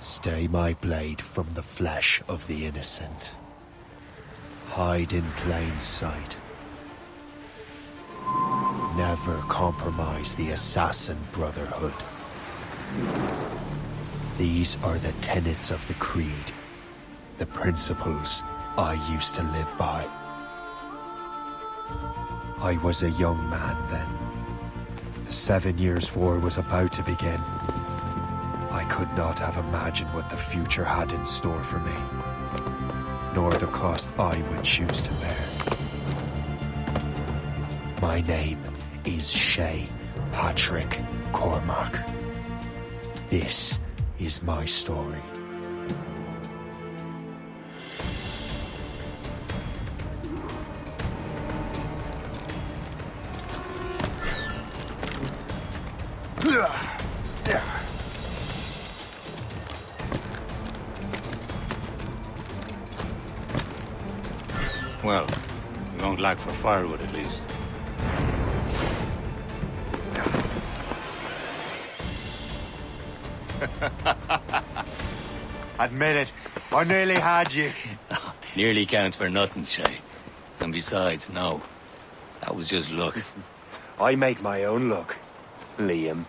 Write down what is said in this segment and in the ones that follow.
Stay my blade from the flesh of the innocent. Hide in plain sight. Never compromise the Assassin Brotherhood. These are the tenets of the Creed, the principles I used to live by. I was a young man then. The 7 Years' War was about to begin. I could not have imagined what the future had in store for me, nor the cost I would choose to bear. My name is Shay Patrick Cormac. This is my story. Well, we won't lack for firewood at least. Admit it, I nearly had you. Nearly counts for nothing, Shay. And besides, no. That was just luck. I make my own luck, Liam.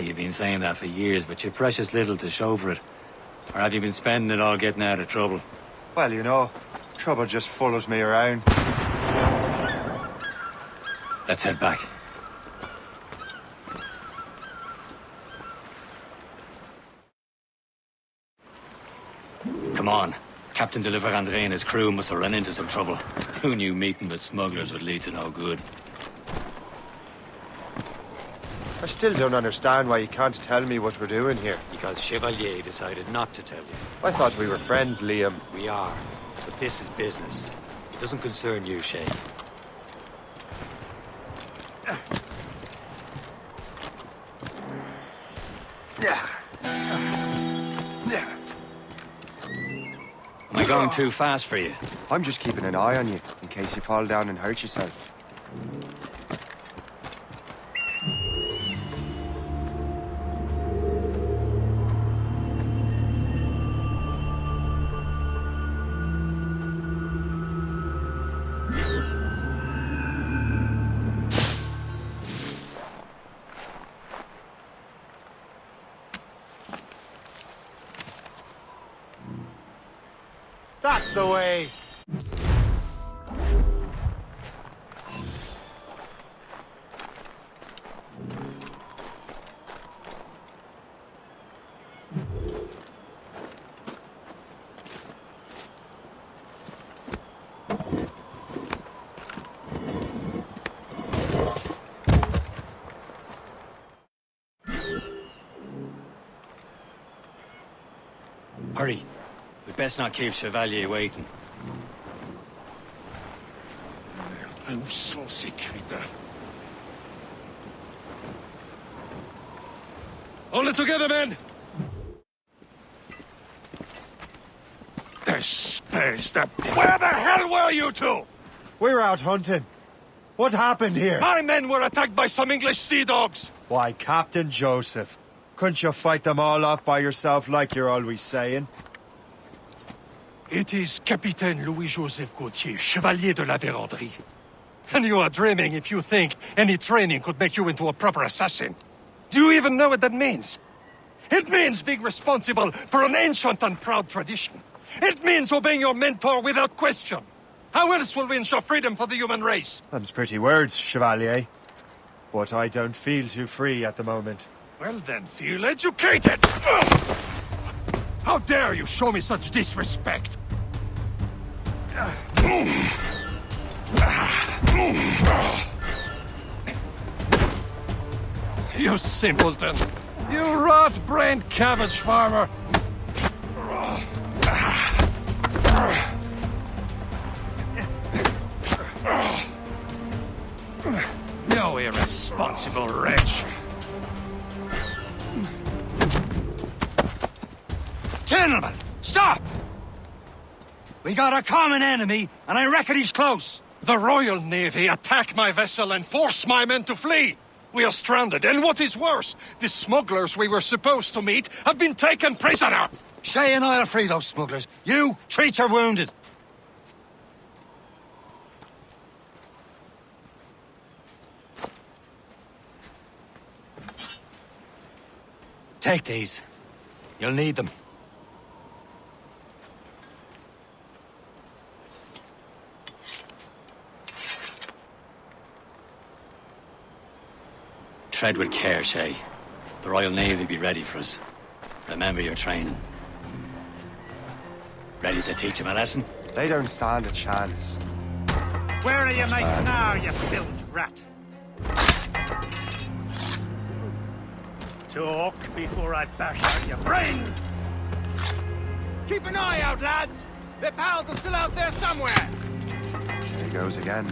You've been saying that for years, but you're precious little to show for it. Or have you been spending it all getting out of trouble? Well, you know, trouble just follows me around. Let's head back. Come on. Captain de André and his crew must have run into some trouble. Who knew meeting with smugglers would lead to no good? I still don't understand why you can't tell me what we're doing here. Because Chevalier decided not to tell you. I thought we were friends, Liam. We are. But this is business. It doesn't concern you, Shay. Am I going too fast for you? I'm just keeping an eye on you, in case you fall down and hurt yourself. That's the way! Hurry. We'd best not keep Chevalier waiting. Où sont ces crétins? Hold it together, men! This space that... Where the hell were you two? We're out hunting. What happened here? My men were attacked by some English sea dogs. Why, Captain Joseph. Couldn't you fight them all off by yourself like you're always saying? It is Capitaine Louis-Joseph Gauthier, Chevalier de la Vérendrye. And you are dreaming if you think any training could make you into a proper assassin. Do you even know what that means? It means being responsible for an ancient and proud tradition. It means obeying your mentor without question. How else will we ensure freedom for the human race? Them's pretty words, Chevalier. But I don't feel too free at the moment. Well then, feel educated! Ugh! How dare you show me such disrespect? You simpleton! You rat-brained cabbage farmer! You irresponsible wretch! Gentlemen, stop! We got a common enemy, and I reckon he's close. The Royal Navy attack my vessel and force my men to flee! We are stranded, and what is worse, the smugglers we were supposed to meet have been taken prisoner! Shay and I'll free those smugglers. You, treat your wounded. Take these. You'll need them. Tread with care, Shay. The Royal Navy will be ready for us. Remember your training. Ready to teach them a lesson? They don't stand a chance. Where are your mates now, you bilge rat? Talk before I bash out your brains! Keep an eye out, lads! Their pals are still out there somewhere! There he goes again.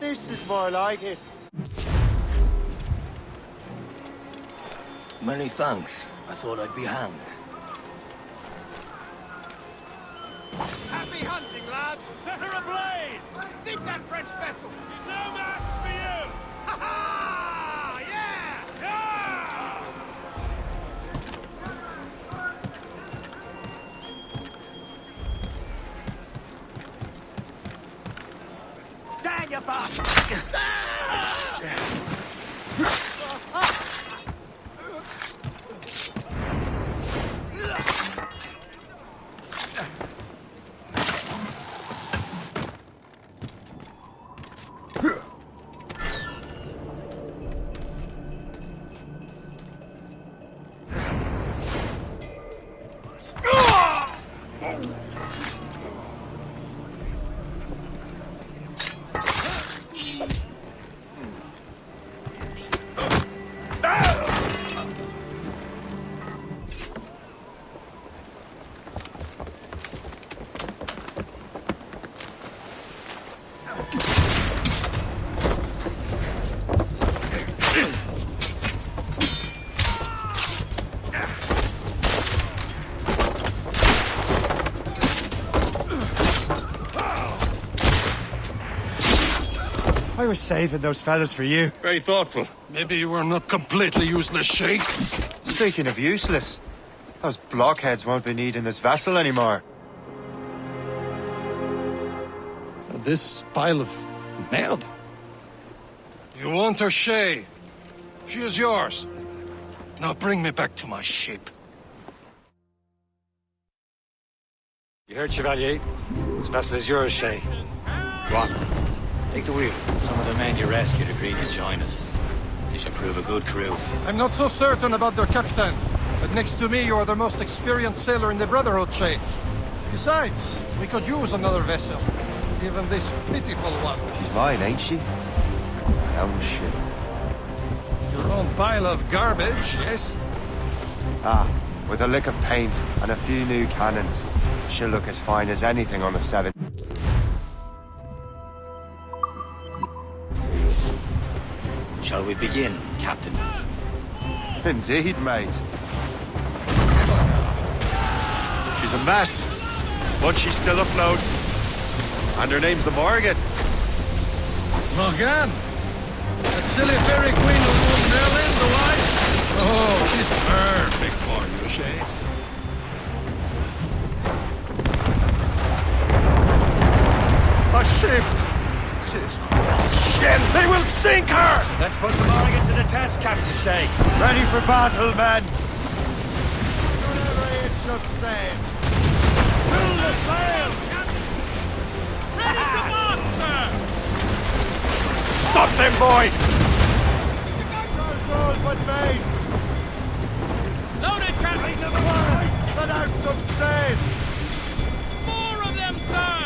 This is more like it. Many thanks. I thought I'd be hanged. Happy hunting, lads! Set her ablaze! Sink that French vessel! She's no match for you! Ha ha! Yeah! Yeah! Dang you bastard! I was saving those fellas for you. Very thoughtful. Maybe you were not completely useless, Shay. Speaking of useless, those blockheads won't be needing this vessel anymore. This pile of mud? You want her, Shay? She is yours. Now bring me back to my ship. You heard, Chevalier? This vessel is yours, Shay. Go on. Take the wheel. Some of the men you rescued agreed to join us. They should prove a good crew. I'm not so certain about their captain, but next to me you are the most experienced sailor in the Brotherhood, Shay. Besides, we could use another vessel, even this pitiful one. She's mine, ain't she? My own ship. Your own pile of garbage, yes? Ah, with a lick of paint and a few new cannons, she'll look as fine as anything on the 7th. Shall we begin, Captain? Indeed, mate. She's a mess, but she's still afloat. And her name's the Morgan. Morgan? That silly fairy queen who won't nail in the wise? Oh, she's perfect for you, Shay. A ship! She's shit! They will sink her! Let's put the Morgan to the test, Captain Shay. Ready for battle, men! Every inch of sail! Fill the sails, Captain! Ready to march, sir! Stop them, boy! Those all but mates! Loaded, Captain! Let out some sail! More of them, sir!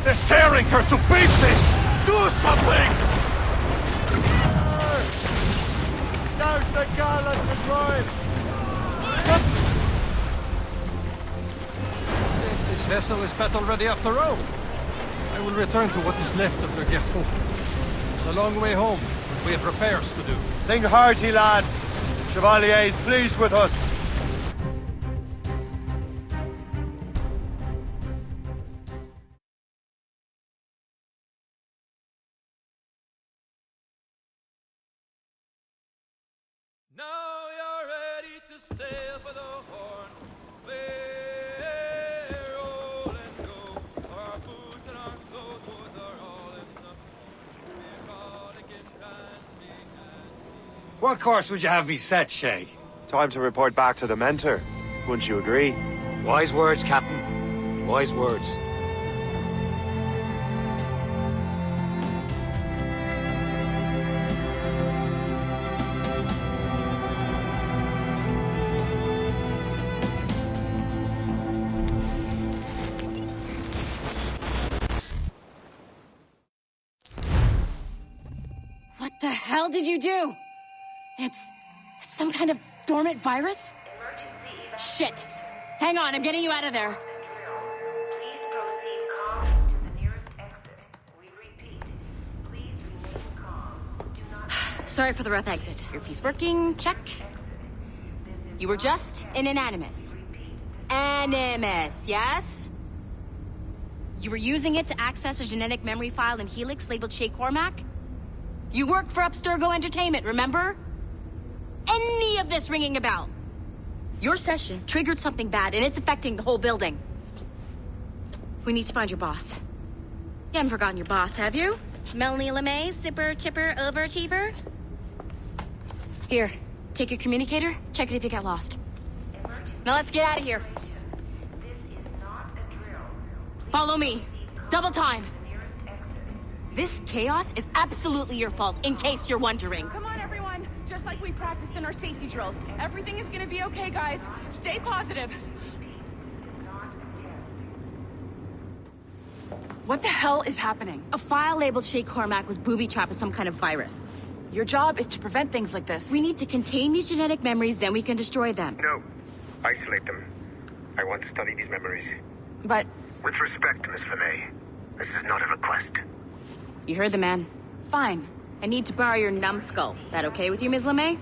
They're tearing her to pieces! Do something! Douse the gallants and royals! vessel is battle-ready after all. I will return to what is left of the Gerfaut. It's a long way home. We have repairs to do. Sing hearty, lads. Chevalier is pleased with us. Now you're ready to sail for the Horn. We're roll and go. Our boots and our clothes are all in the What course would you have me set, Shay? Time to report back to the mentor. Wouldn't you agree? Wise words, Captain. Wise words. What the hell did you do? It's some kind of dormant virus? Shit! Hang on, I'm getting you out of there. Please proceed calmly to the nearest exit. We repeat, please remain calm. Do not... Sorry for the rough exit. Your piece working? Check. You were just an animus. Animus, yes? You were using it to access a genetic memory file in Helix labeled Shay Cormac? You work for Abstergo Entertainment, remember? Any of this ringing a bell? Your session triggered something bad, and it's affecting the whole building. We need to find your boss. You haven't forgotten your boss, have you? millennia-old, zipper, chipper, overachiever? Here, take your communicator, check it if you get lost. Now let's get out of here. This is not a drill. Follow me. Double time. This chaos is absolutely your fault, in case you're wondering. Come on, everyone. Just like we practiced in our safety drills. Everything is gonna be okay, guys. Stay positive. What the hell is happening? A file labeled Shay Cormac was booby-trapped with some kind of virus. Your job is to prevent things like this. We need to contain these genetic memories, then we can destroy them. No. Isolate them. I want to study these memories. But... With respect, Miss LeMay, this is not a request. You heard the man. fine. I need to borrow your numbskull. That okay with you, Ms. LeMay?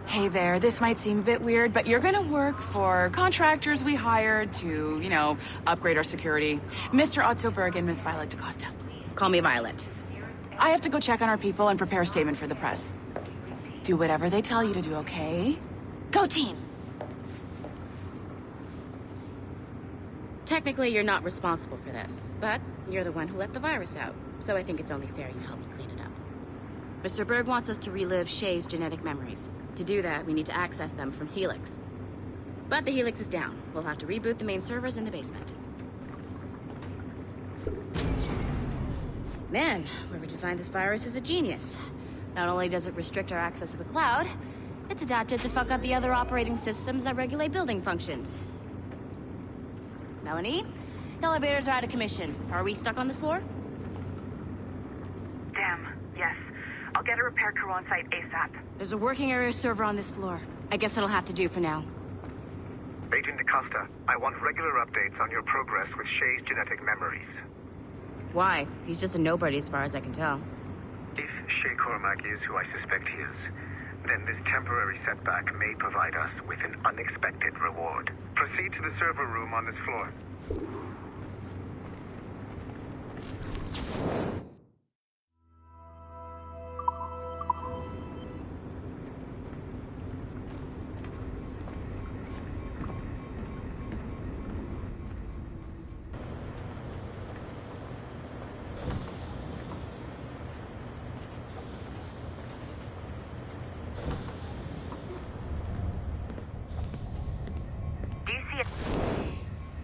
Hey there, this might seem a bit weird, but you're gonna work for contractors we hired to, you know, upgrade our security. Mr. Ottoberg and Miss Violet DaCosta. Call me Violet. I have to go check on our people and prepare a statement for the press. Do whatever they tell you to do, okay? Go team! Technically, you're not responsible for this, but you're the one who let the virus out, so I think it's only fair you help me clean it up. Mr. Berg wants us to relive Shay's genetic memories. To do that, we need to access them from Helix. But the Helix is down. We'll have to reboot the main servers in the basement. Man, whoever designed this virus is a genius. Not only does it restrict our access to the cloud, it's adapted to fuck up the other operating systems that regulate building functions. Melanie? The elevators are out of commission. Are we stuck on this floor? Damn, yes. I'll get a repair crew on site ASAP. There's a working area server on this floor. I guess that'll have to do for now. Agent DaCosta, I want regular updates on your progress with Shay's genetic memories. Why? He's just a nobody as far as I can tell. If Shay Cormac is who I suspect he is, then this temporary setback may provide us with an unexpected reward. Proceed to the server room on this floor.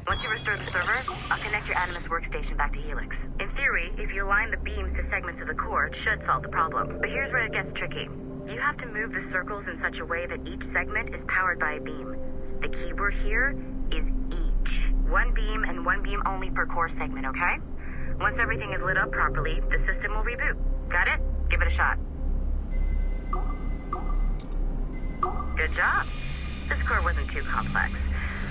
Once you restore the server, I'll connect your Animus workstation back to Helix. In theory, if you align the beams to segments of the core, it should solve the problem. But here's where it gets tricky. You have to move the circles in such a way that each segment is powered by a beam. The keyword here is each. One beam and one beam only per core segment, okay? Once everything is lit up properly, the system will reboot. Got it? Give it a shot. Good job. This core wasn't too complex.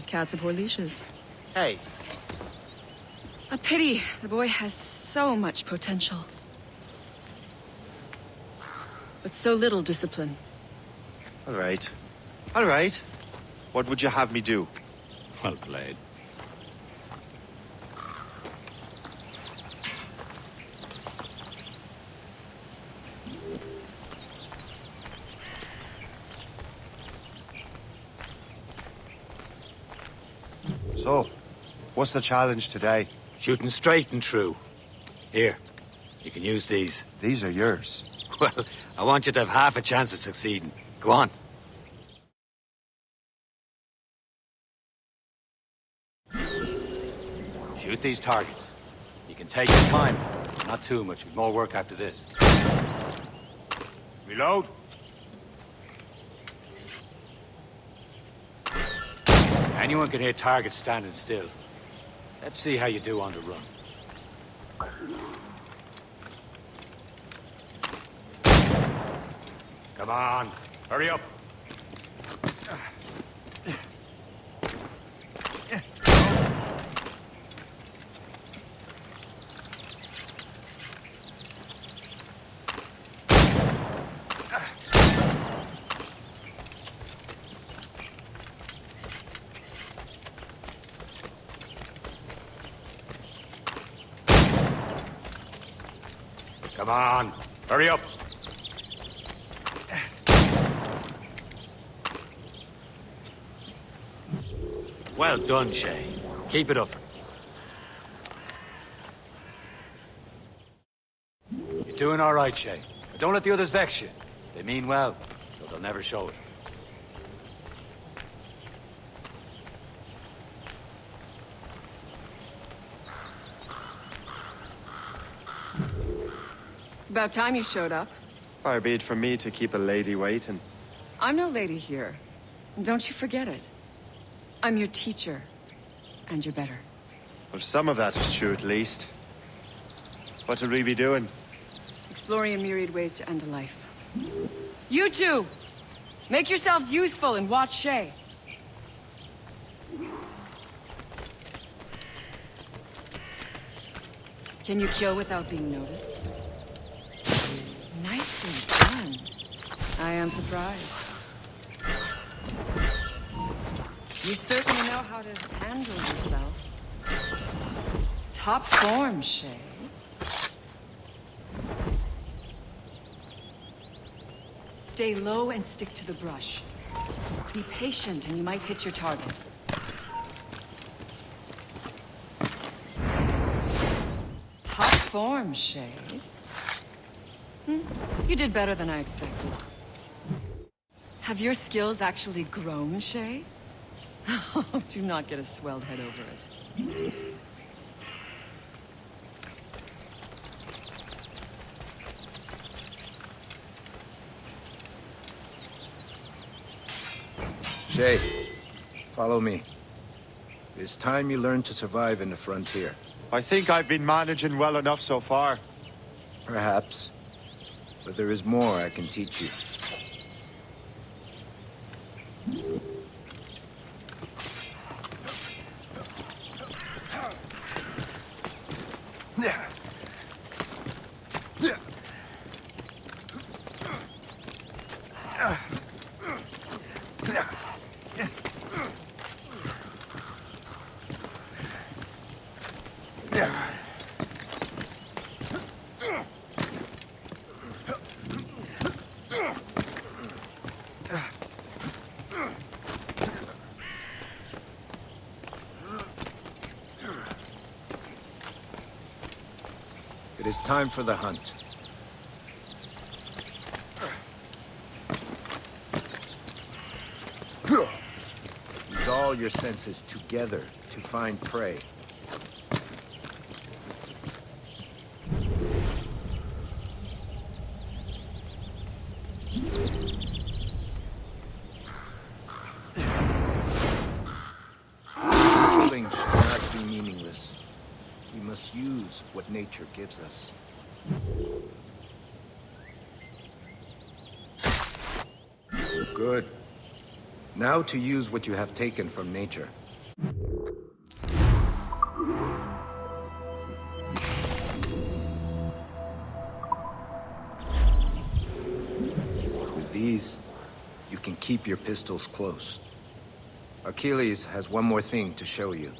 as cats abhor leashes. Hey. A pity. The boy has so much potential. but so little discipline. All right. All right. What would you have me do? Well played. So, what's the challenge today? Shooting straight and true. Here, you can use these. These are yours. Well, I want you to have half a chance of succeeding. Go on. Shoot these targets. You can take your time. Not too much. We've more work after this. Reload. Anyone can hit targets standing still. Let's see how you do on the run. Come on, hurry up. Come on, hurry up. Well done, Shay. Keep it up. You're doing all right, Shay. But don't let the others vex you. They mean well, though they'll never show it. It's about time you showed up. Far be it from me to keep a lady waiting. I'm no lady here. Don't you forget it. I'm your teacher. And you're better. Well, some of that is true, at least. What will we be doing? Exploring a myriad ways to end a life. You two! Make yourselves useful and watch Shay. Can you kill without being noticed? Nicely done. I am surprised. You certainly know how to handle yourself. Top form, Shay. Stay low and stick to the brush. Be patient and you might hit your target. Top form, Shay. You did better than I expected. Have your skills actually grown, Shay? Oh, do not get a swelled head over it. Shay, follow me. It's time you learn to survive in the frontier. I think I've been managing well enough so far. Perhaps. But there is more I can teach you. It is time for the hunt. Use all your senses together to find prey. Killing should not be meaningless. We must use what nature gives us. Good. Now to use what you have taken from nature. keep your pistols close. Achilles has one more thing to show you.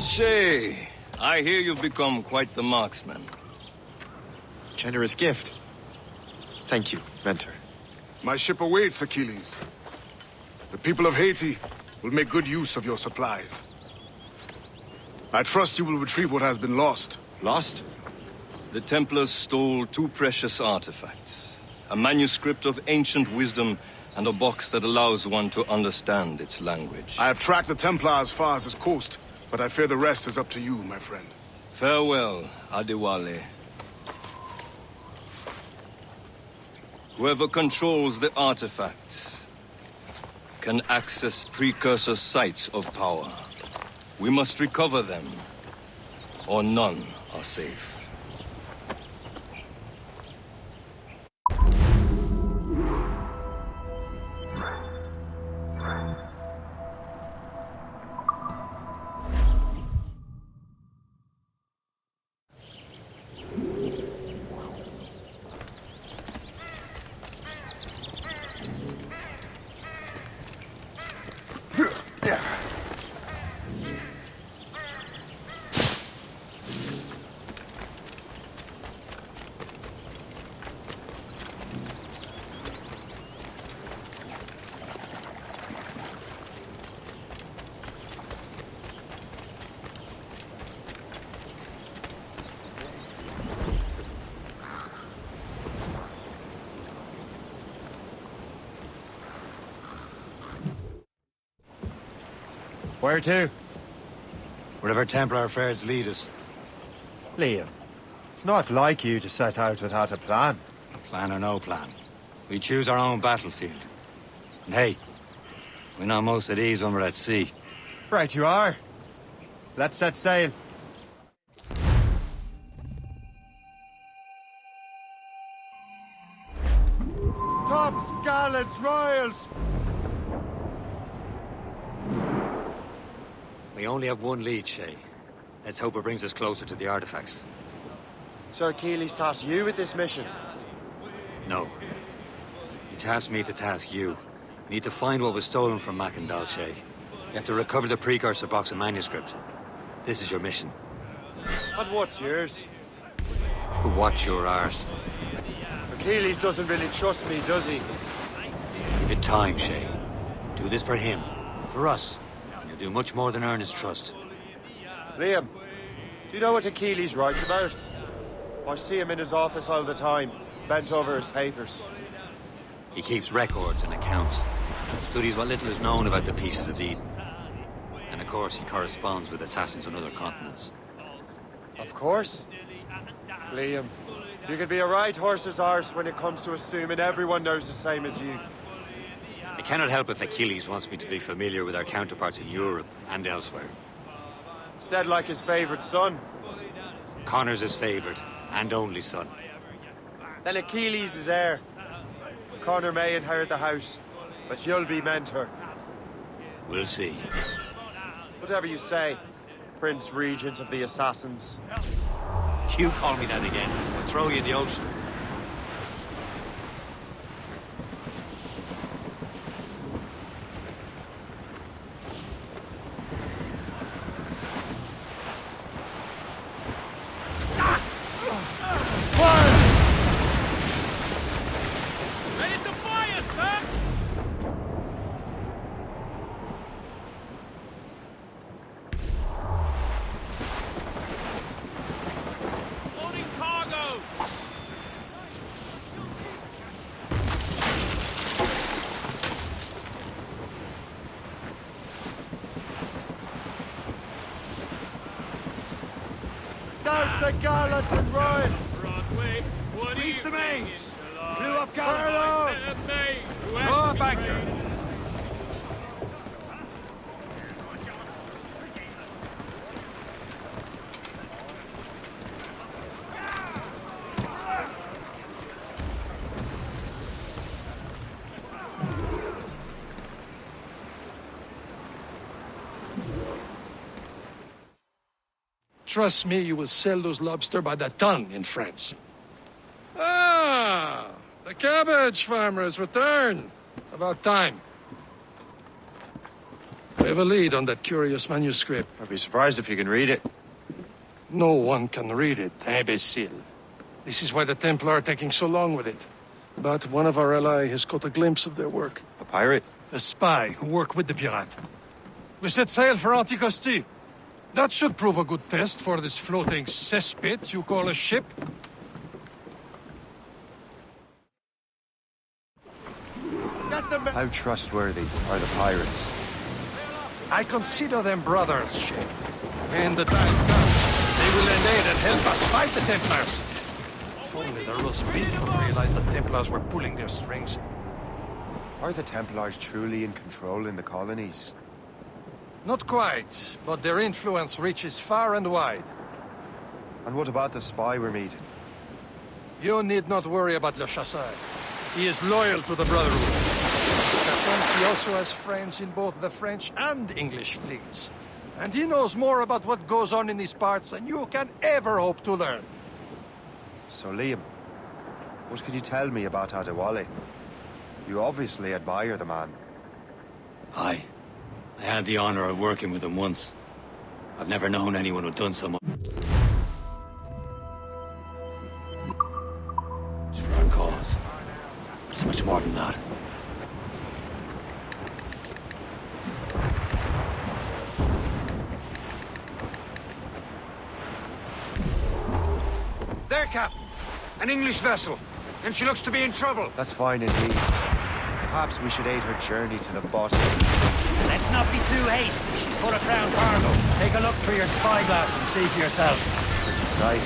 Shay, I hear you've become quite the marksman. Generous gift. Thank you, Mentor. My ship awaits, Achilles. The people of Haiti will make good use of your supplies. I trust you will retrieve what has been lost. Lost? The Templars stole 2 precious artifacts. A manuscript of ancient wisdom and a box that allows one to understand its language. I have tracked the Templar as far as this coast, but I fear the rest is up to you, my friend. Farewell, Adewale. Whoever controls the artifacts can access precursor sites of power. We must recover them, or none are safe. Where to? Wherever Templar affairs lead us. Liam, it's not like you to set out without a plan. Plan or no plan. We choose our own battlefield. And hey, we're not most at ease when we're at sea. Right you are. Let's set sail. Tops, gallants, royals! We only have one lead, Shay. Let's hope it brings us closer to the artifacts. Sir Achilles tasked you with this mission? No. He tasked me to task you. We need to find what was stolen from Mackandal, Shay. You have to recover the precursor box of manuscript. This is your mission. And what's yours? Watch your arse. Achilles doesn't really trust me, does he? Give it time, Shay. Do this for him. For us. You'll do much more than earn his trust. Liam, do you know what Achilles writes about? I see him in his office all the time, bent over his papers. He keeps records and accounts. Studies what little is known about the pieces of Eden. And of course, he corresponds with assassins on other continents. Of course. Liam, you can be a right horse's arse when it comes to assuming everyone knows the same as you. I cannot help if Achilles wants me to be familiar with our counterparts in Europe and elsewhere. Said like his favorite son. Connor's his favorite and only son. Then Achilles is heir. Connor may inherit the house, but you'll be mentor. We'll see. Whatever you say, Prince Regent of the Assassins. You call me that again, I'll throw you in the ocean. Douse the gallants and riots! Broadway, what Reach the mains! Blew up Hello! Gallagher! Throw up anchor! Trust me, you will sell those lobster by the ton in France. Ah! The cabbage farmer has returned. About time. We have a lead on that curious manuscript. I'd be surprised if you can read it. No one can read it, imbecile. This is why the Templar are taking so long with it. But one of our allies has caught a glimpse of their work. A pirate? A spy who worked with the pirate. We set sail for Anticosti. That should prove a good test for this floating cesspit you call a ship. How trustworthy are the pirates? I consider them brothers, Shay. When the time comes, they will lend aid and help us fight the Templars. If only the roast beef would realize the Templars were pulling their strings. Are the Templars truly in control in the colonies? Not quite, but their influence reaches far and wide. And what about the spy we're meeting? You need not worry about Le Chasseur. He is loyal to the Brotherhood. Perhaps he also has friends in both the French and English fleets. And he knows more about what goes on in these parts than you can ever hope to learn. So, Liam, what can you tell me about Adewale? You obviously admire the man. Aye. I had the honor of working with him once. I've never known anyone who'd done so much. It's for our cause. It's much more than that. There, Captain. An English vessel. And she looks to be in trouble. That's fine indeed. Perhaps we should aid her journey to the bottom of the sea. Let's not be too hasty. She's full of crown cargo. Take a look through your spyglass and see for yourself. Pretty sight.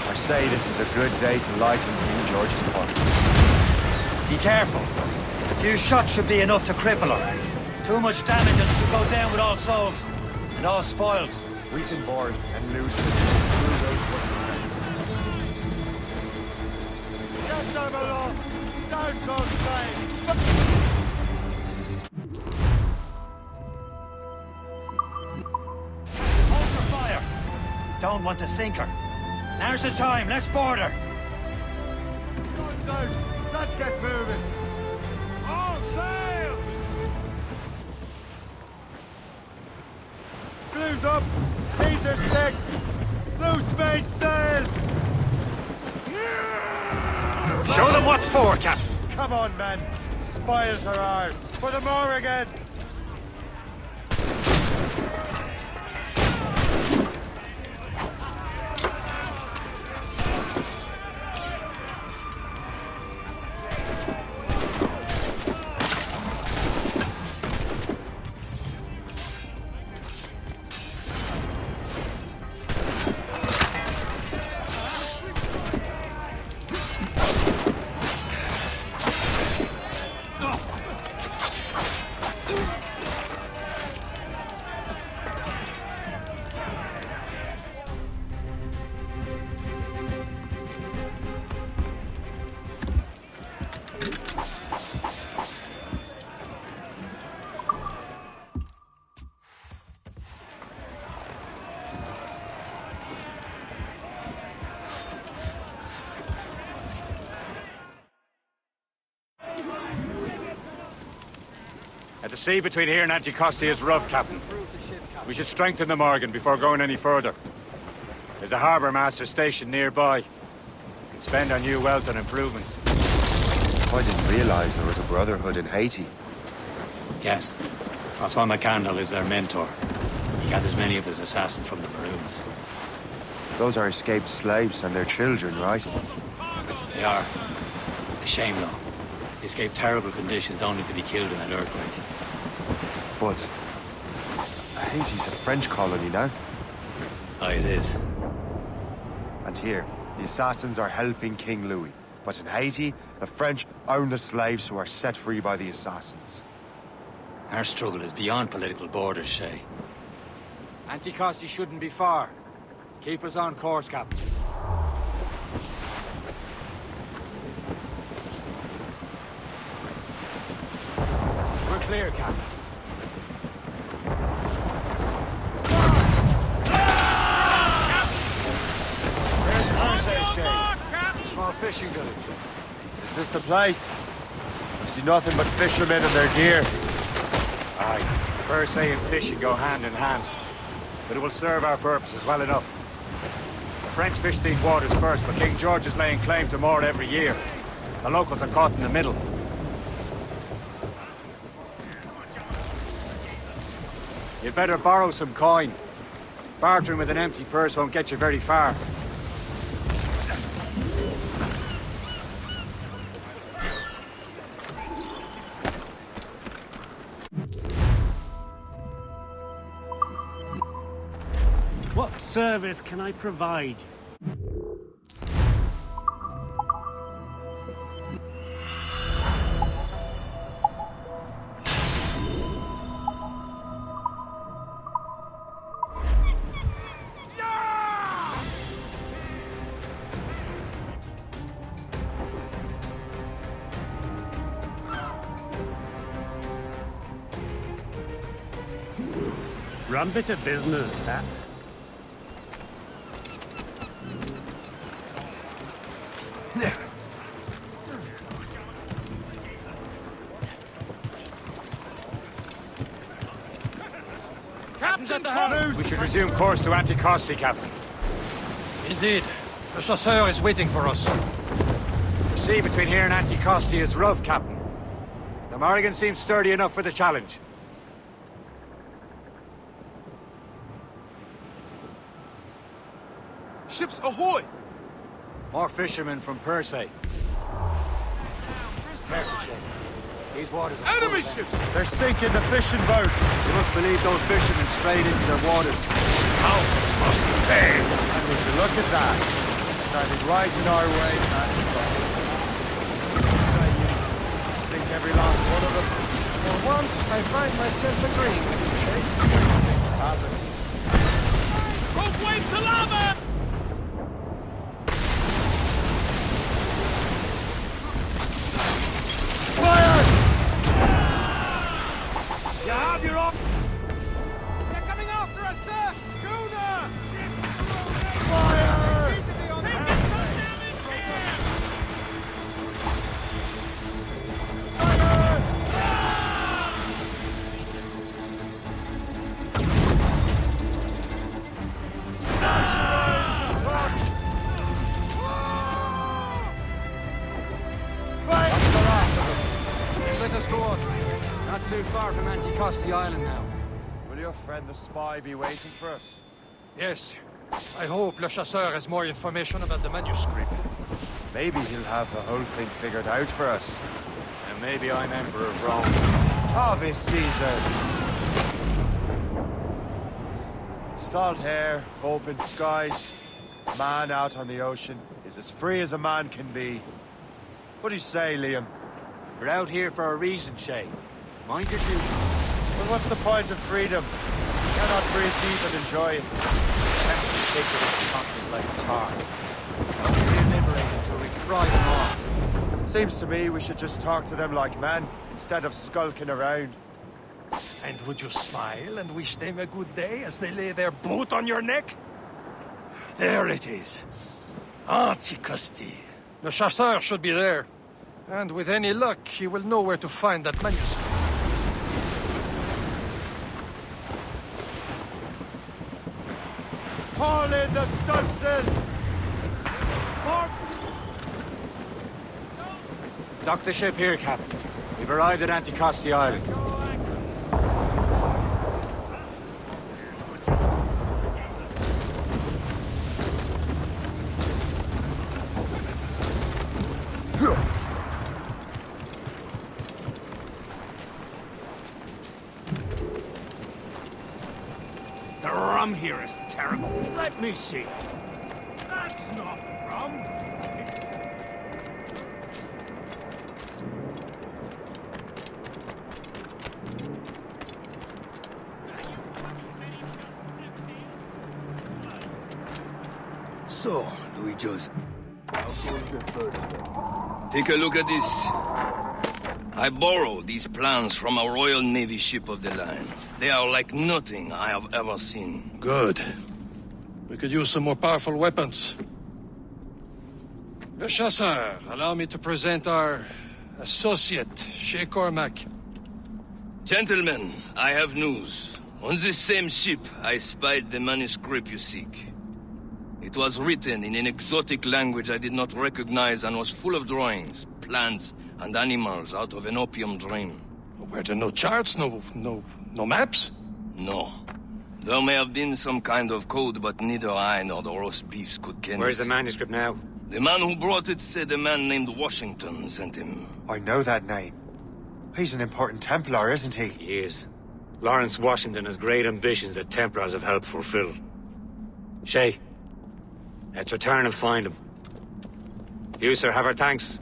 I say this is a good day to lighten King George's pockets. Be careful. A few shots should be enough to cripple her. Too much damage and she'll go down with all souls. And all spoils. We can board and loot through those wooden. Get them along! Down on side! Hold your fire. Don't want to sink her. Now's the time. Let's board her. Guns out! Let's get moving! All sail! Blues up! These are sticks! Loose main sails! Show them what's for, Captain. Come on, men! The spoils are ours! For the more again! The sea between here and Anticosti is rough, Captain. We should strengthen the Morgan before going any further. There's a harbour master stationed nearby. We can spend our new wealth on improvements. I didn't realize there was a Brotherhood in Haiti. Yes. Francois McCandle is their mentor. He gathers many of his assassins from the Maroons. Those are escaped slaves and their children, right? They are. A shame, though. They escaped terrible conditions only to be killed in that earthquake. But Haiti's a French colony now. Aye, it is. And here, the assassins are helping King Louis. But in Haiti, the French own the slaves who are set free by the assassins. Our struggle is beyond political borders, Shay. Anticosti shouldn't be far. Keep us on course, Captain. We're clear, Captain. Where's Marseille, Shay? Small fishing village. Is this the place? I see nothing but fishermen and their gear. Aye, Percé and fishing go hand in hand. But it will serve our purposes well enough. The French fish these waters first, but King George is laying claim to more every year. The locals are caught in the middle. You'd better borrow some coin. Bartering with an empty purse won't get you very far. What service can I provide? Rum bit of business, that. Captain, we should resume course to Anticosti, Captain. Indeed. The chasseur is waiting for us. The sea between here and Anticosti is rough, Captain. The Morrigan seems sturdy enough for the challenge. Ships ahoy! More fishermen from Percé. Careful, Shay. These waters are enemy full of ships! They're sinking the fishing boats! You must believe those fishermen strayed into their waters. How must pay! And would you look at that? Standing right in our way, man. Sink every last one of them. For once, I find myself agreeing with you, Shay. Don't wait to lava! You have your own... They're coming after us, sir! Schooner! Fire! They seem to be on... Taking some damage here! Let us go on. Not too far from Anticosti Island now. Will your friend the spy be waiting for us? Yes. I hope Le Chasseur has more information about the manuscript. Maybe he'll have the whole thing figured out for us. And maybe I'm Emperor of Rome. Ave Caesar! Salt air, open skies, man out on the ocean is as free as a man can be. What do you say, Liam? We're out here for a reason, Shay. Mind your duty. Well, what's the point of freedom? You cannot breathe deep and enjoy it. Tempt to stick to this continent like tar. We're liberated until we cry them off. Seems to me we should just talk to them like men, instead of skulking around. And would you smile and wish them a good day as they lay their boot on your neck? There it is. Anticosti. Le Chasseur should be there. And with any luck, he will know where to find that manuscript. Haul in the stunsails! Dock the ship here, Captain. We've arrived at Anticosti Island. The rum here is terrible. Let me see. not rum. So, Louis-Joseph. Take a look at this. I borrowed these plans from a Royal Navy ship of the line. They are like nothing I have ever seen. Good. We could use some more powerful weapons. Le Chasseur, allow me to present our associate, Shay Cormac. Gentlemen, I have news. On this same ship, I spied the manuscript you seek. It was written in an exotic language I did not recognize and was full of drawings, plants, and animals out of an opium dream. Were there no charts, no maps? No. There may have been some kind of code, but neither I nor the roast beefs could ken it. Where's the manuscript now? The man who brought it said a man named Washington sent him. I know that name. He's an important Templar, isn't he? He is. Lawrence Washington has great ambitions that Templars have helped fulfill. Shay, let's return and find him. You, sir, have our thanks.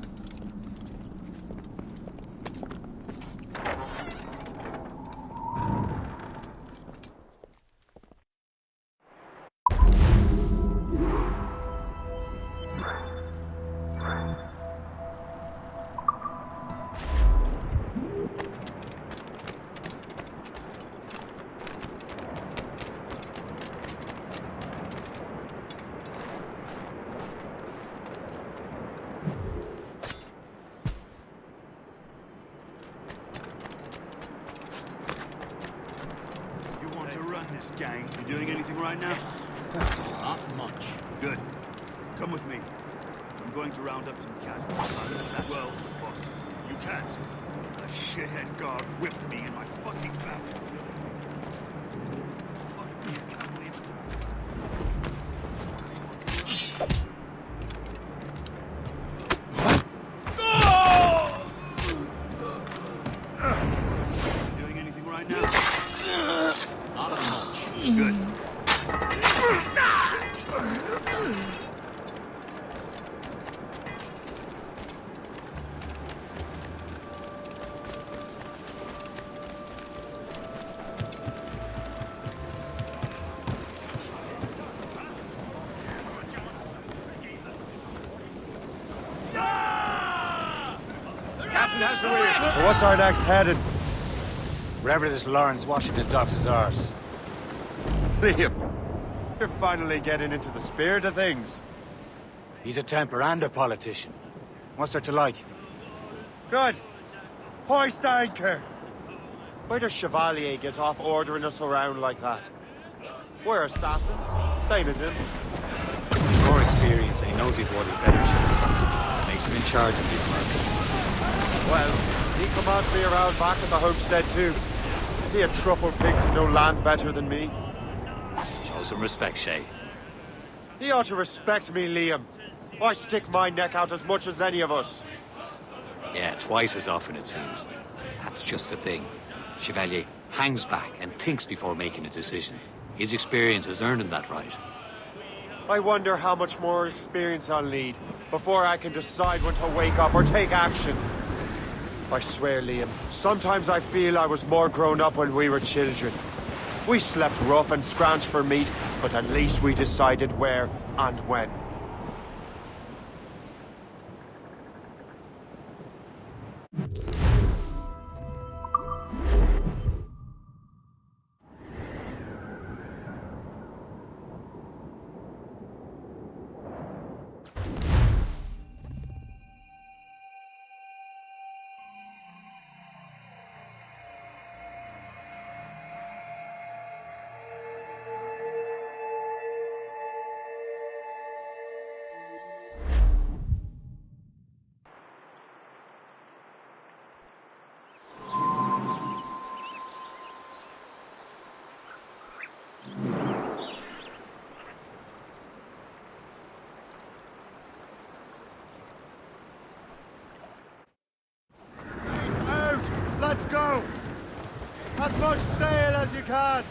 Gang, you doing anything right now? Yes. Not much. Good. Come with me. I'm going to round up some cattle. Well, boss, you can't. A shithead guard whipped me in my fucking back. Doing anything right now? Not much. Good. Captain has the wheel. So what's our next heading? Wherever this Lawrence Washington docks is ours. Liam, you're finally getting into the spirit of things. He's a Templar and a politician. What's there to like? Good. Hoist anchor. Where does Chevalier get off ordering us around like that? We're assassins, same as him. More experience, and he knows his waters better. Makes him in charge of these murders. Well, he commands me around back at the homestead too. Is he a truffle pig to know land better than me? Show some respect, Shay. He ought to respect me, Liam. I stick my neck out as much as any of us. Yeah, twice as often, it seems. That's just the thing. Chevalier hangs back and thinks before making a decision. His experience has earned him that right. I wonder how much more experience I'll need before I can decide when to wake up or take action. I swear, Liam, sometimes I feel I was more grown up when we were children. We slept rough and scrounged for meat, but at least we decided where and when. Let's go! As much sail as you can!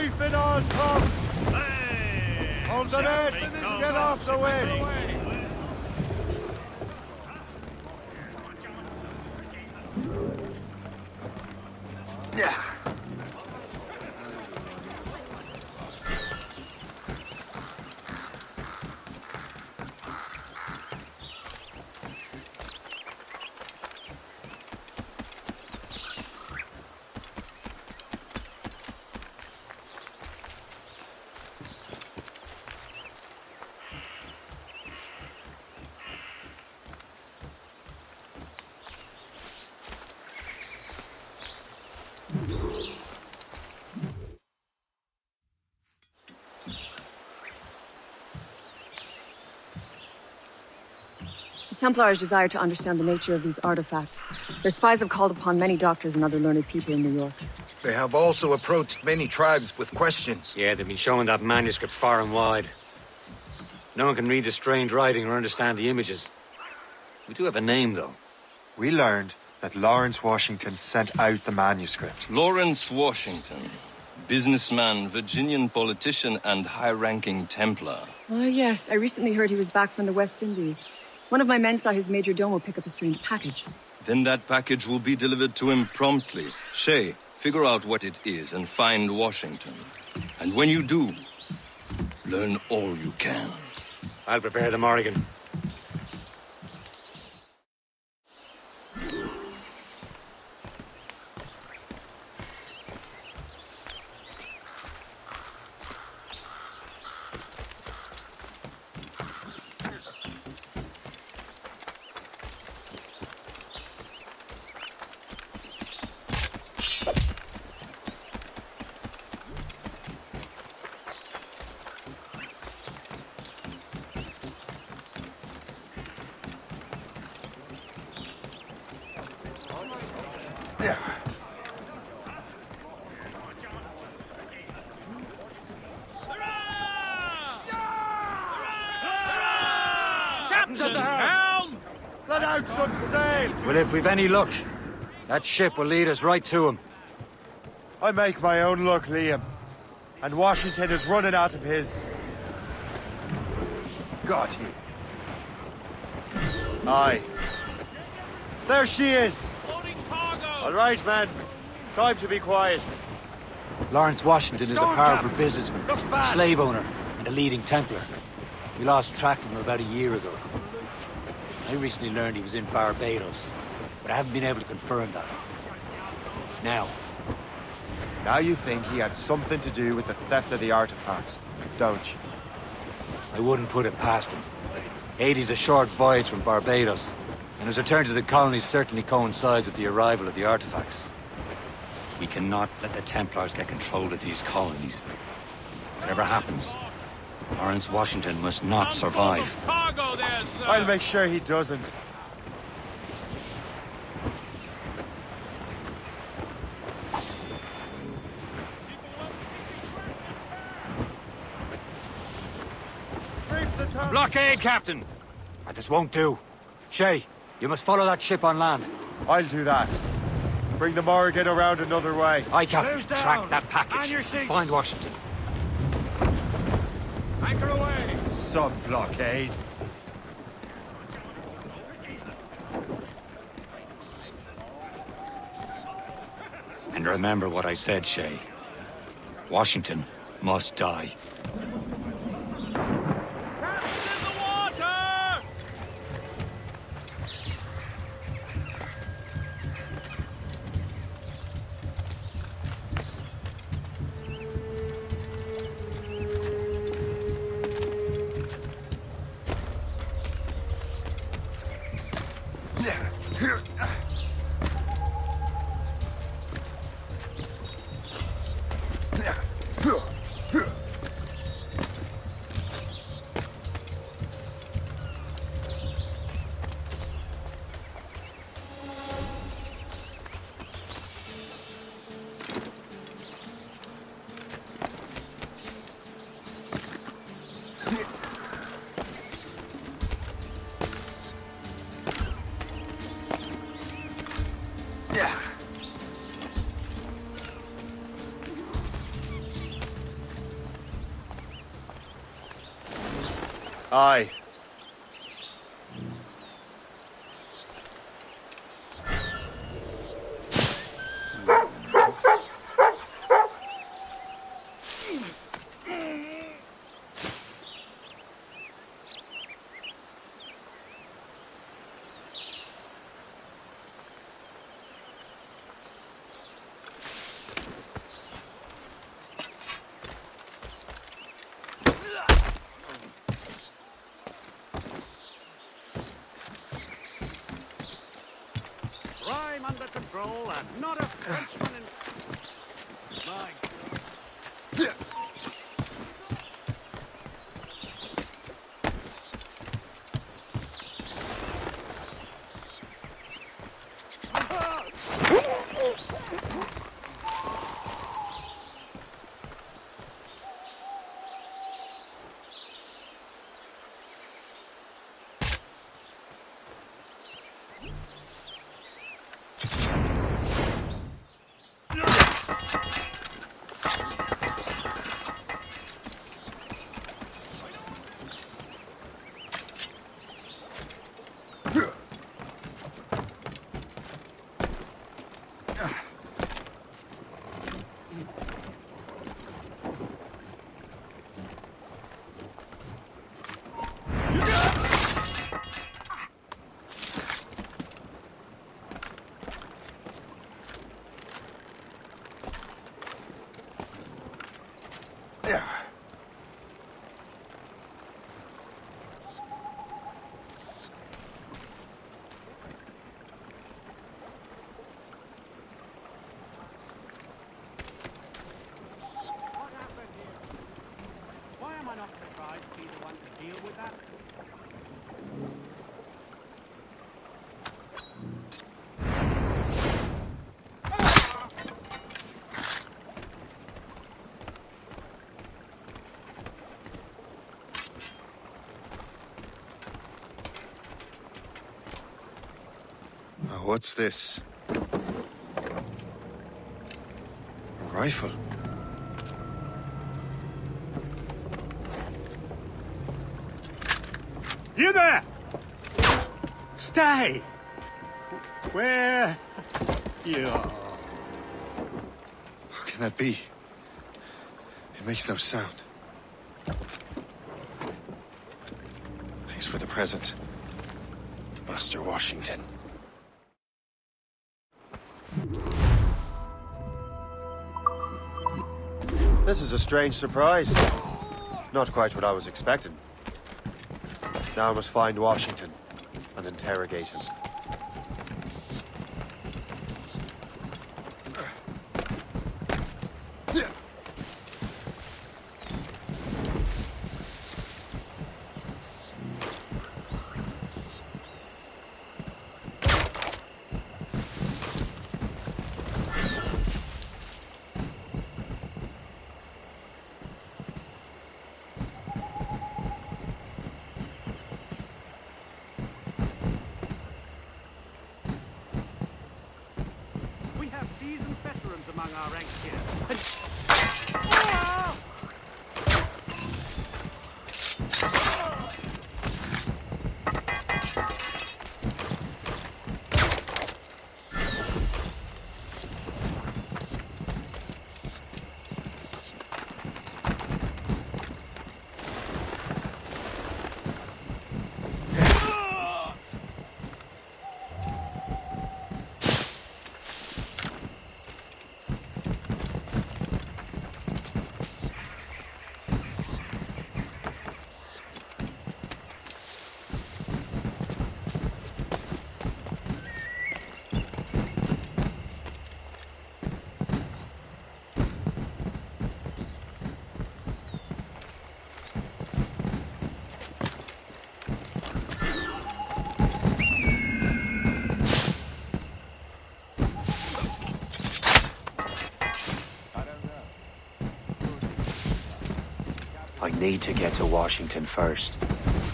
Reef it on, Tops! Hold them in! Get off the wind! Yeah. The Templars desire to understand the nature of these artifacts. Their spies have called upon many doctors and other learned people in New York. They have also approached many tribes with questions. Yeah, they've been showing that manuscript far and wide. No one can read the strange writing or understand the images. We do have a name, though. We learned that Lawrence Washington sent out the manuscript. Lawrence Washington. Businessman, Virginian politician, and high-ranking Templar. Oh, yes. I recently heard he was back from the West Indies. One of my men saw his major domo pick up a strange package. Then that package will be delivered to him promptly. Shay, figure out what it is and find Washington. And when you do, learn all you can. I'll prepare the Morrigan. Let out some sail! Well, if we've any luck, that ship will lead us right to him. I make my own luck, Liam. And Washington is running out of his... Got you. Aye. There she is! All right, man. Time to be quiet. Lawrence Washington is a powerful businessman, slave owner, and a leading Templar. We lost track of him about a year ago. I recently learned he was in Barbados, but I haven't been able to confirm that. Now you think he had something to do with the theft of the artifacts, don't you? I wouldn't put it past him. Haiti's a short voyage from Barbados, and his return to the colonies certainly coincides with the arrival of the artifacts. We cannot let the Templars get control of these colonies. Whatever happens, Lawrence Washington must not survive. I'll make sure he doesn't. Blockade, Captain! This won't do. Shay, you must follow that ship on land. I'll do that. Bring the Morrigan around another way. Aye, Captain. Track that package and find Washington. Anchor away! Sub-blockade. And remember what I said, Shay. Washington must die. Aye. Crime under control and not a Frenchman in... My God. What's this? A rifle? You there! Stay! Where you are? How can that be? It makes no sound. Thanks for the present, Master Washington. This is a strange surprise. Not quite what I was expecting. Now I must find Washington and interrogate him. I need to get to Washington first.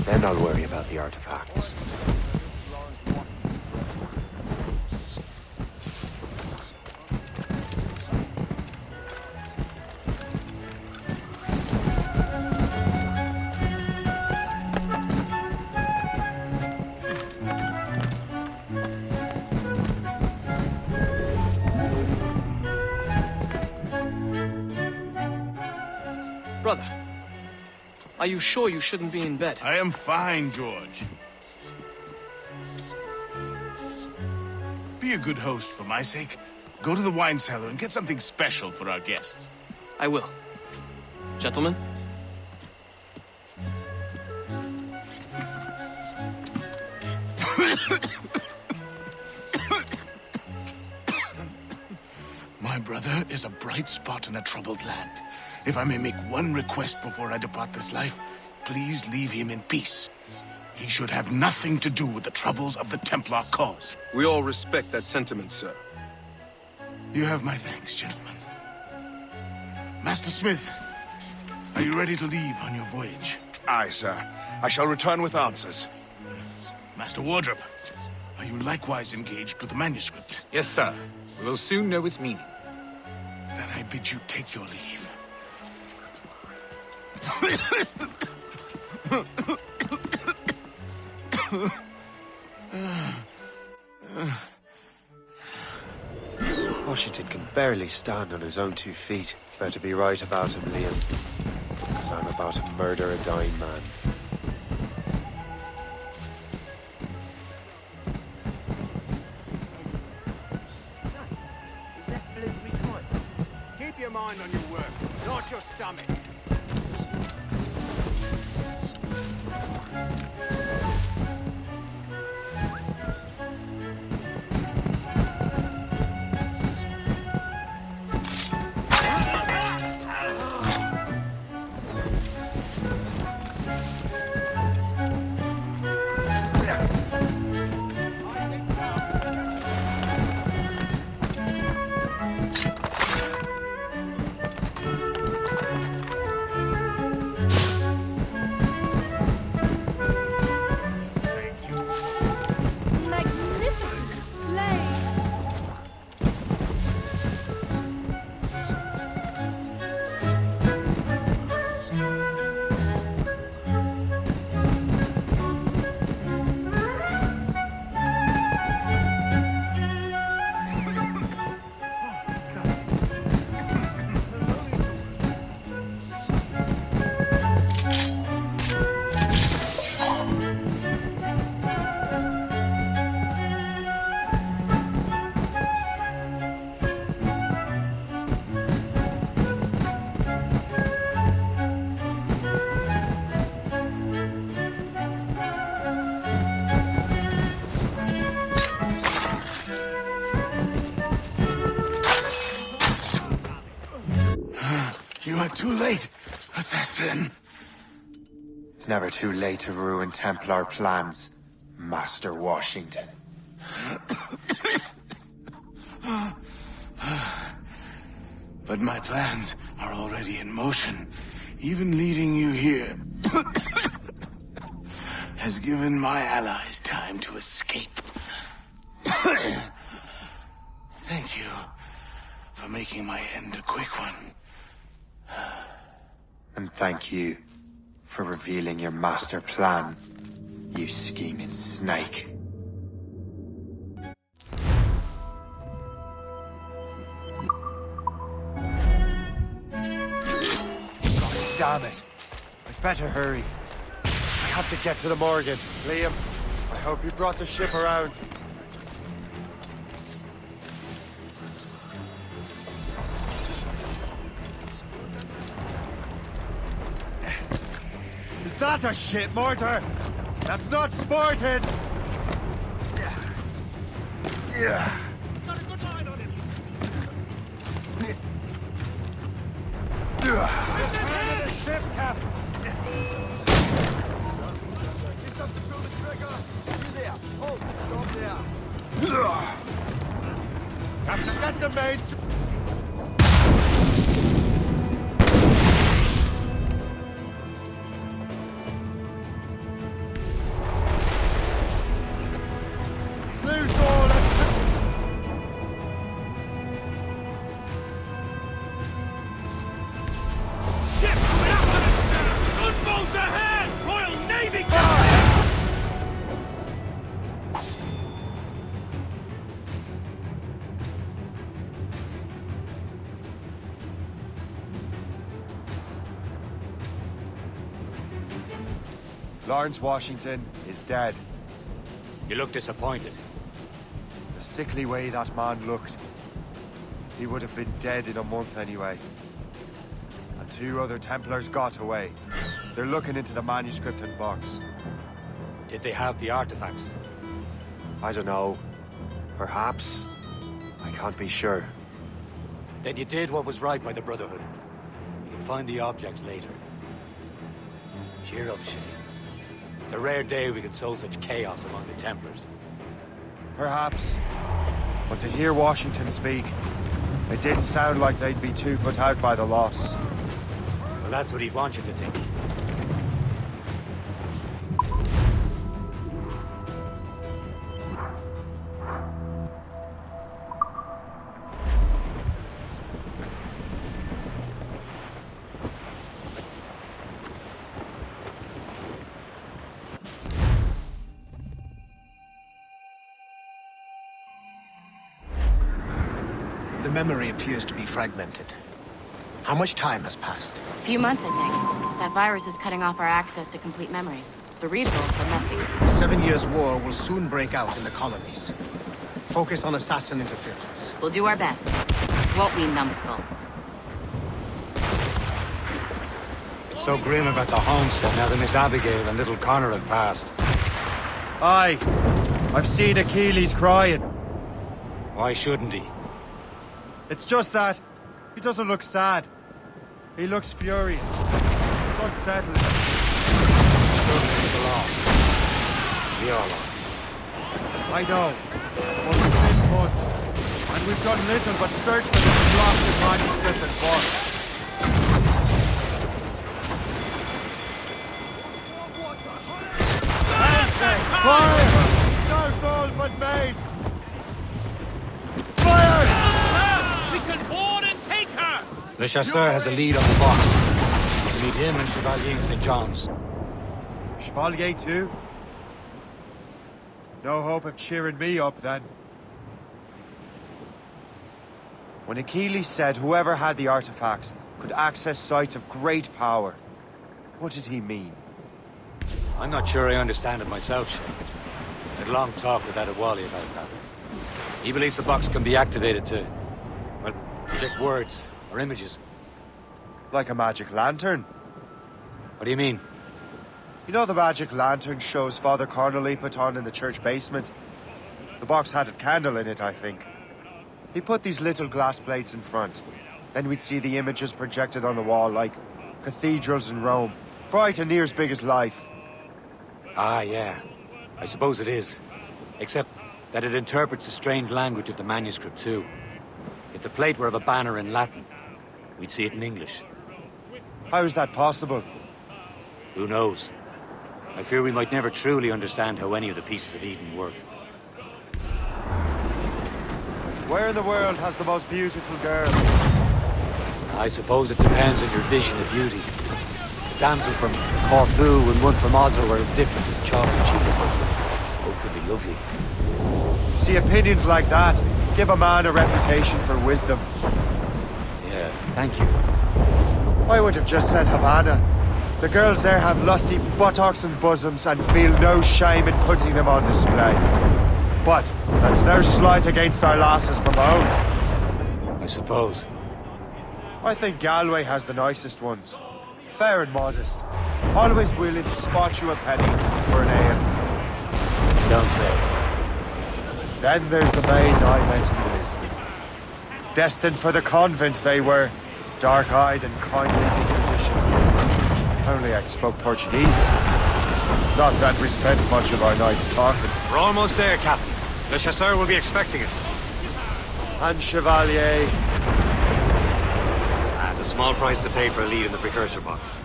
Then I'll worry about the artifacts. Brother, are you sure you shouldn't be in bed? I am fine, George. Be a good host for my sake. Go to the wine cellar and get something special for our guests. I will. Gentlemen? My brother is a bright spot in a troubled land. If I may make one request before I depart this life, please leave him in peace. He should have nothing to do with the troubles of the Templar cause. We all respect that sentiment, sir. You have my thanks, gentlemen. Master Smith, are you ready to leave on your voyage? Aye, sir. I shall return with answers. Master Wardrop, are you likewise engaged with the manuscript? Yes, sir. We will soon know its meaning. Then I bid you take your leave. Washington can barely stand on his own 2 feet. Better be right about him, Liam. Because I'm about to murder a dying man. Keep your mind on your work, not your stomach. You are too late, assassin. It's never too late to ruin Templar plans, Master Washington. But my plans are already in motion. Even leading you here has given my allies time to escape. Thank you for making my end a quick one. And thank you for revealing your master plan, you scheming snake. Damn it. I'd better hurry. I have to get to the Morgan. Liam, I hope you brought the ship around. Is that a ship mortar? That's not sporting! Yeah. Got a good line on him. Turn the ship, Captain. Captain, get the main... Lose all entry! Ship coming up on us! Gunboats ahead! Royal Navy Captain! Lawrence Washington is dead. You look disappointed. The sickly way that man looked. He would have been dead in a month anyway. And 2 other Templars got away. They're looking into the manuscript and box. Did they have the artifacts? I don't know. Perhaps. I can't be sure. Then you did what was right by the Brotherhood. You can find the object later. Cheer up, Shay. It's a rare day we can sow such chaos among the Templars. Perhaps. But to hear Washington speak, it didn't sound like they'd be too put out by the loss. Well, that's what he'd want you to think. The memory appears to be fragmented. How much time has passed? A few months, I think. That virus is cutting off our access to complete memories. They're readable, but messy. The 7 Years' War will soon break out in the colonies. Focus on assassin interference. We'll do our best. Won't we, numbskull? It's so grim about the homestead now that Miss Abigail and little Connor have passed. Aye. I've seen Achilles crying. Why shouldn't he? It's just that he doesn't look sad. He looks furious. It's unsettling. We all are. I know. But it's been months. And we've done little but search for this blasted manuscript and book. Fire! No soul but mates! Fire! We can board and take her! Le Chasseur has a lead on the box. We need him and Chevalier in St. John's. Chevalier too? No hope of cheering me up then. When Achilles said whoever had the artifacts could access sites of great power, what did he mean? I'm not sure I understand it myself, Shay. I had a long talk with Adewale about that. He believes the box can be activated to, well, project words or images. Like a magic lantern? What do you mean? You know the magic lantern shows Father Connolly put on in the church basement? The box had a candle in it, I think. He put these little glass plates in front. Then we'd see the images projected on the wall like cathedrals in Rome. Bright and near as big as life. Ah, yeah. I suppose it is. Except that it interprets the strange language of the manuscript, too. If the plate were of a banner in Latin, we'd see it in English. How is that possible? Who knows? I fear we might never truly understand how any of the pieces of Eden work. Where in the world has the most beautiful girls? I suppose it depends on your vision of beauty. The damsel from Corfu and one from Ozone were as different as chocolate chip and butter. Both could be lovely. See, opinions like that give a man a reputation for wisdom. Yeah, thank you. I would have just said Havana. The girls there have lusty buttocks and bosoms and feel no shame in putting them on display. But that's no slight against our lasses from home. I suppose. I think Galway has the nicest ones. Fair and modest. Always willing to spot you a penny for an ale. Don't say. Then there's the maids I met in Lisbon. Destined for the convent they were. Dark-eyed and kindly disposition. If only I'd spoke Portuguese. Not that we spent much of our nights talking. We're almost there, Captain. Le Chasseur will be expecting us. And Chevalier. At a small price to pay for a lead in the precursor box.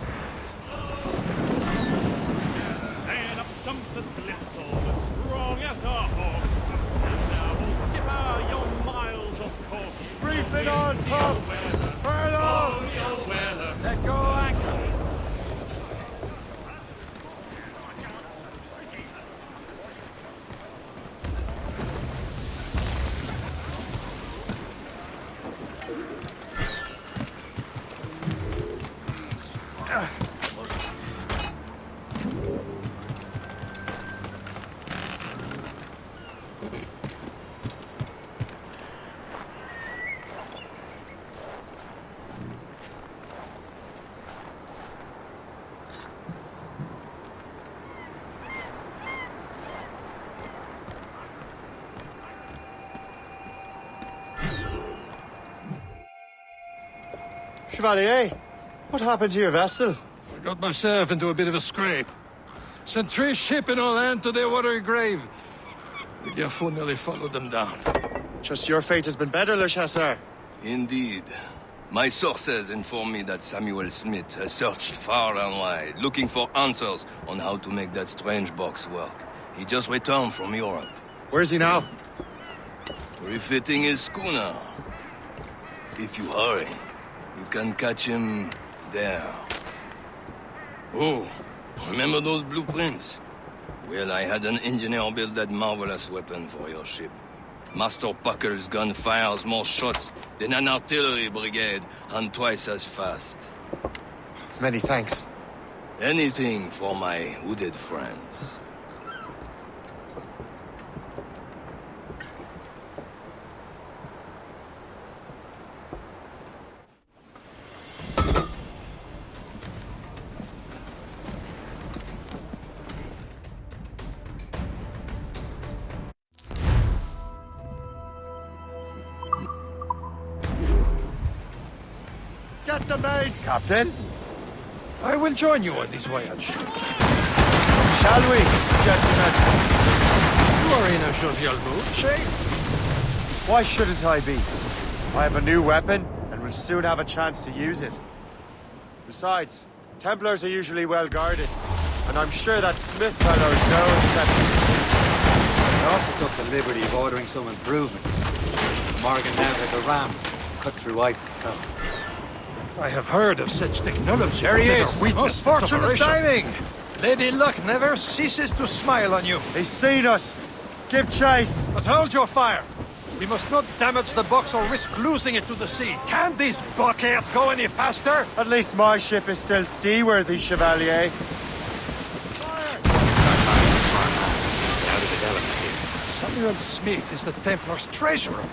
And up jumps a slipsaw, as strong as a horse. Stand now, old skipper, you're miles off course. Briefing on top! Furlough! Let go anchor. Chevalier, what happened to your vessel? I got myself into a bit of a scrape. Sent 3 ships in our land to their watery grave. The Gerfaut nearly followed them down. Just your fate has been better, Le Chasseur. Indeed. My sources inform me that Samuel Smith has searched far and wide, looking for answers on how to make that strange box work. He just returned from Europe. Where's he now? Refitting his schooner. If you hurry, you can catch him there. Oh, remember those blueprints? Well, I had an engineer build that marvelous weapon for your ship. Master Puckle's gun fires more shots than an artillery brigade, and twice as fast. Many thanks. Anything for my hooded friends. Get the maid, Captain. I will join you on this voyage. Shall we, gentlemen? You are in a jovial mood, Shay? Why shouldn't I be? I have a new weapon, and will soon have a chance to use it. Besides, Templars are usually well guarded, and I'm sure that Smith fellow is no exception. I also took the liberty of ordering some improvements. Morgan now has a ram, cut through ice itself. I have heard of such technology. There he is! Most fortunate timing! Lady Luck never ceases to smile on you. He's seen us! Give chase! But hold your fire! We must not damage the box or risk losing it to the sea. Can this bucket go any faster? At least my ship is still seaworthy, Chevalier. Samuel Smith is the Templars' treasurer.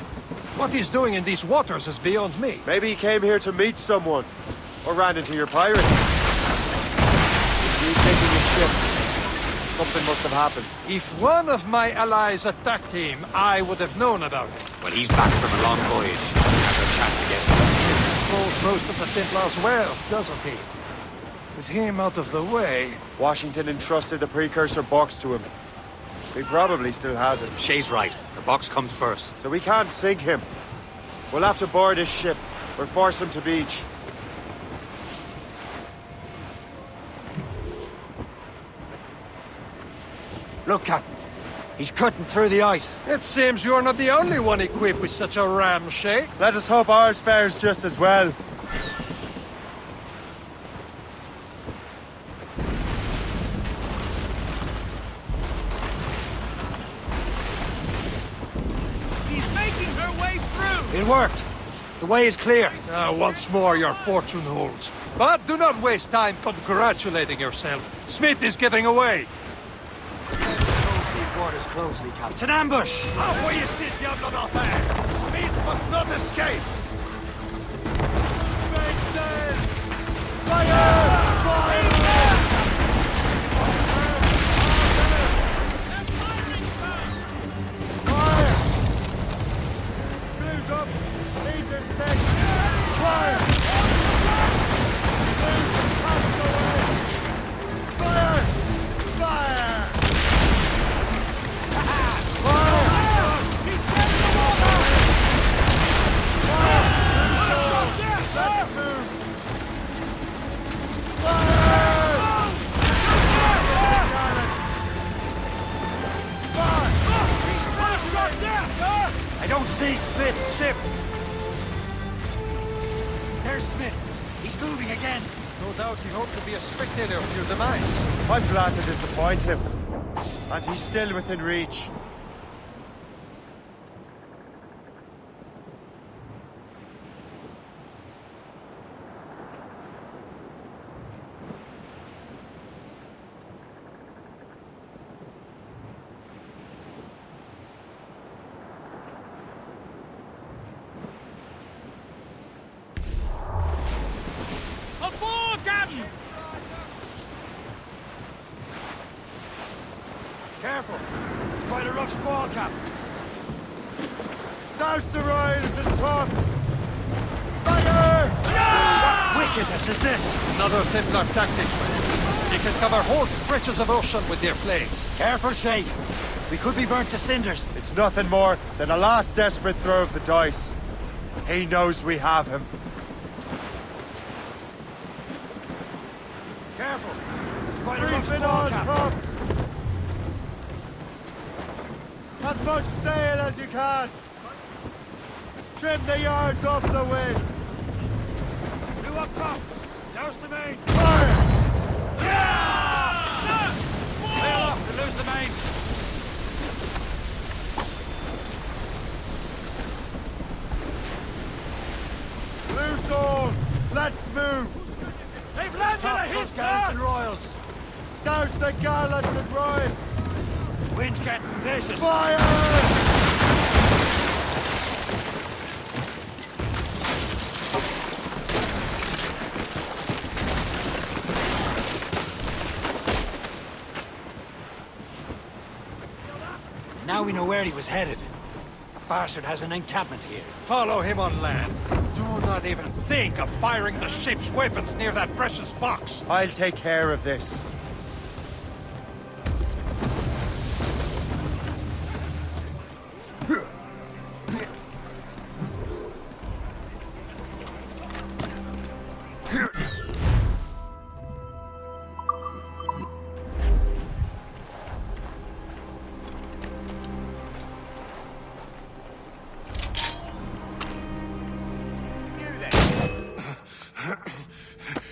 What he's doing in these waters is beyond me. Maybe he came here to meet someone. Or ran into your pirates. You taking his ship. Something must have happened. If one of my allies attacked him, I would have known about it. Well, he's back from a long voyage. Has a chance to get He knows most of the Templars well, doesn't he? With him out of the way... Washington entrusted the precursor box to him. He probably still has it. Shay's right. The box comes first. So we can't sink him. We'll have to board his ship, or force him to beach. Look, Captain. He's cutting through the ice. It seems you're not the only one equipped with such a ram, Shay. Let us hope ours fares just as well. It worked. The way is clear. Once more, your fortune holds. But do not waste time congratulating yourself. Smith is getting away. Control these waters closely, Captain. It's an ambush. How will you sit, Diablo d'Enfer? Smith must not escape. I don't see Smith's ship. There's Smith. He's moving again. No doubt he hoped to be a spectator of your demise. I'm glad to disappoint him. And he's still within reach. Careful. It's quite a rough squall, Captain. Douse the royals and tops! Fire! impetus is this? Another Templar tactic. You can cover whole stretches of ocean with their flames. Careful, Shay. We could be burnt to cinders. It's nothing more than a last desperate throw of the dice. He knows we have him. Careful. It's quite a rough Reef it on, tops! As much sail as you can! Trim the yards off the wind! Two up tops! Douse the main! Fire! Yeah! Sail off to lose the main! Loose all! Let's move! They've landed a hit, gallants and royals! Douse the gallants and royals! Wind's getting vicious! Fire! Now we know where he was headed. Bastard has an encampment here. Follow him on land. Do not even think of firing the ship's weapons near that precious box. I'll take care of this.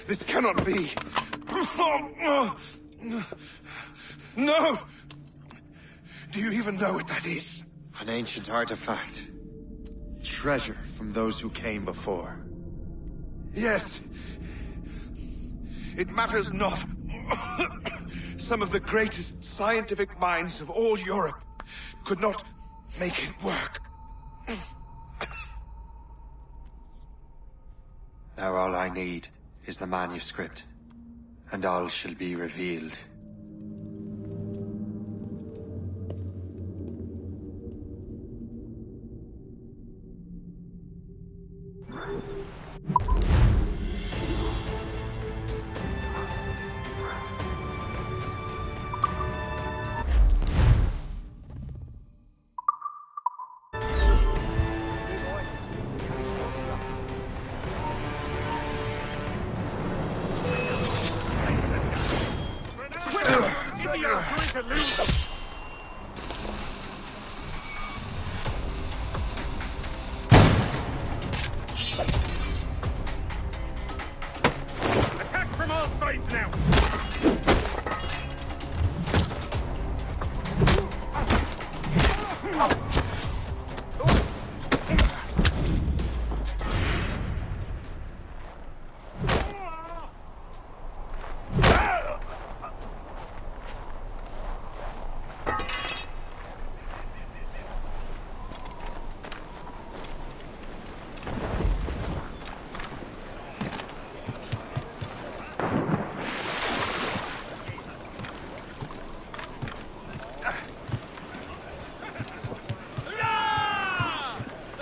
This cannot be. No! Do you even know what that is? An ancient artifact. Treasure from those who came before. Yes. It matters not. Some of the greatest scientific minds of all Europe could not make it work. Now all I need is the manuscript, and all shall be revealed. Attack from all sides now!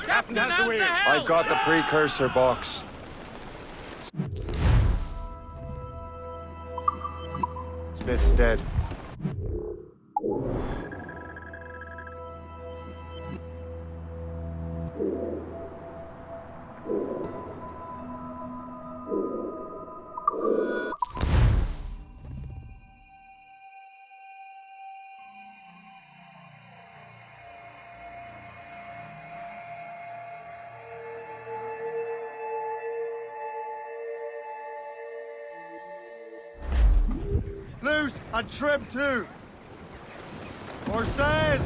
Captain has the wheel. I've got the precursor box. Smith's dead. Loose and trim too. Or sail.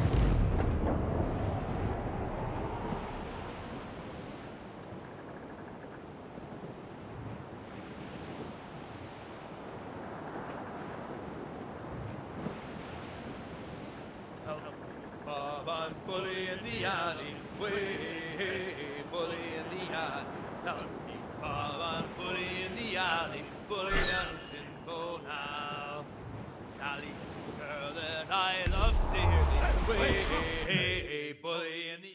Bob and bully in the alley, way, bully in the alley. Help me, Bob and bully in the alley, bully down the shinbone now. Sally is the girl that I love dearly, way, bully in the.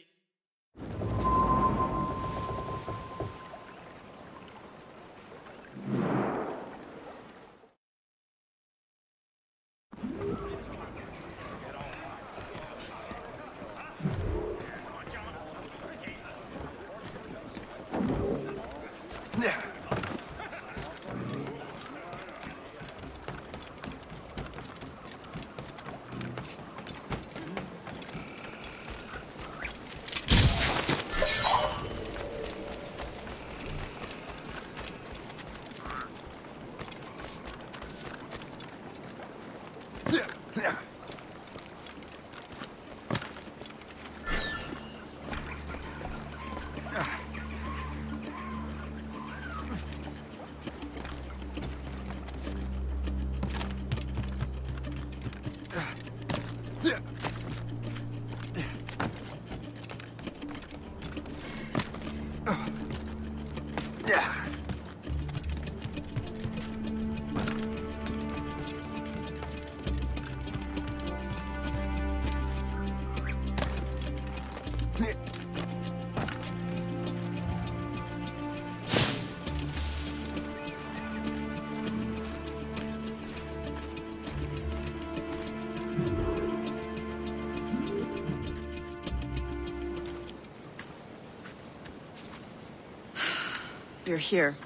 You're here.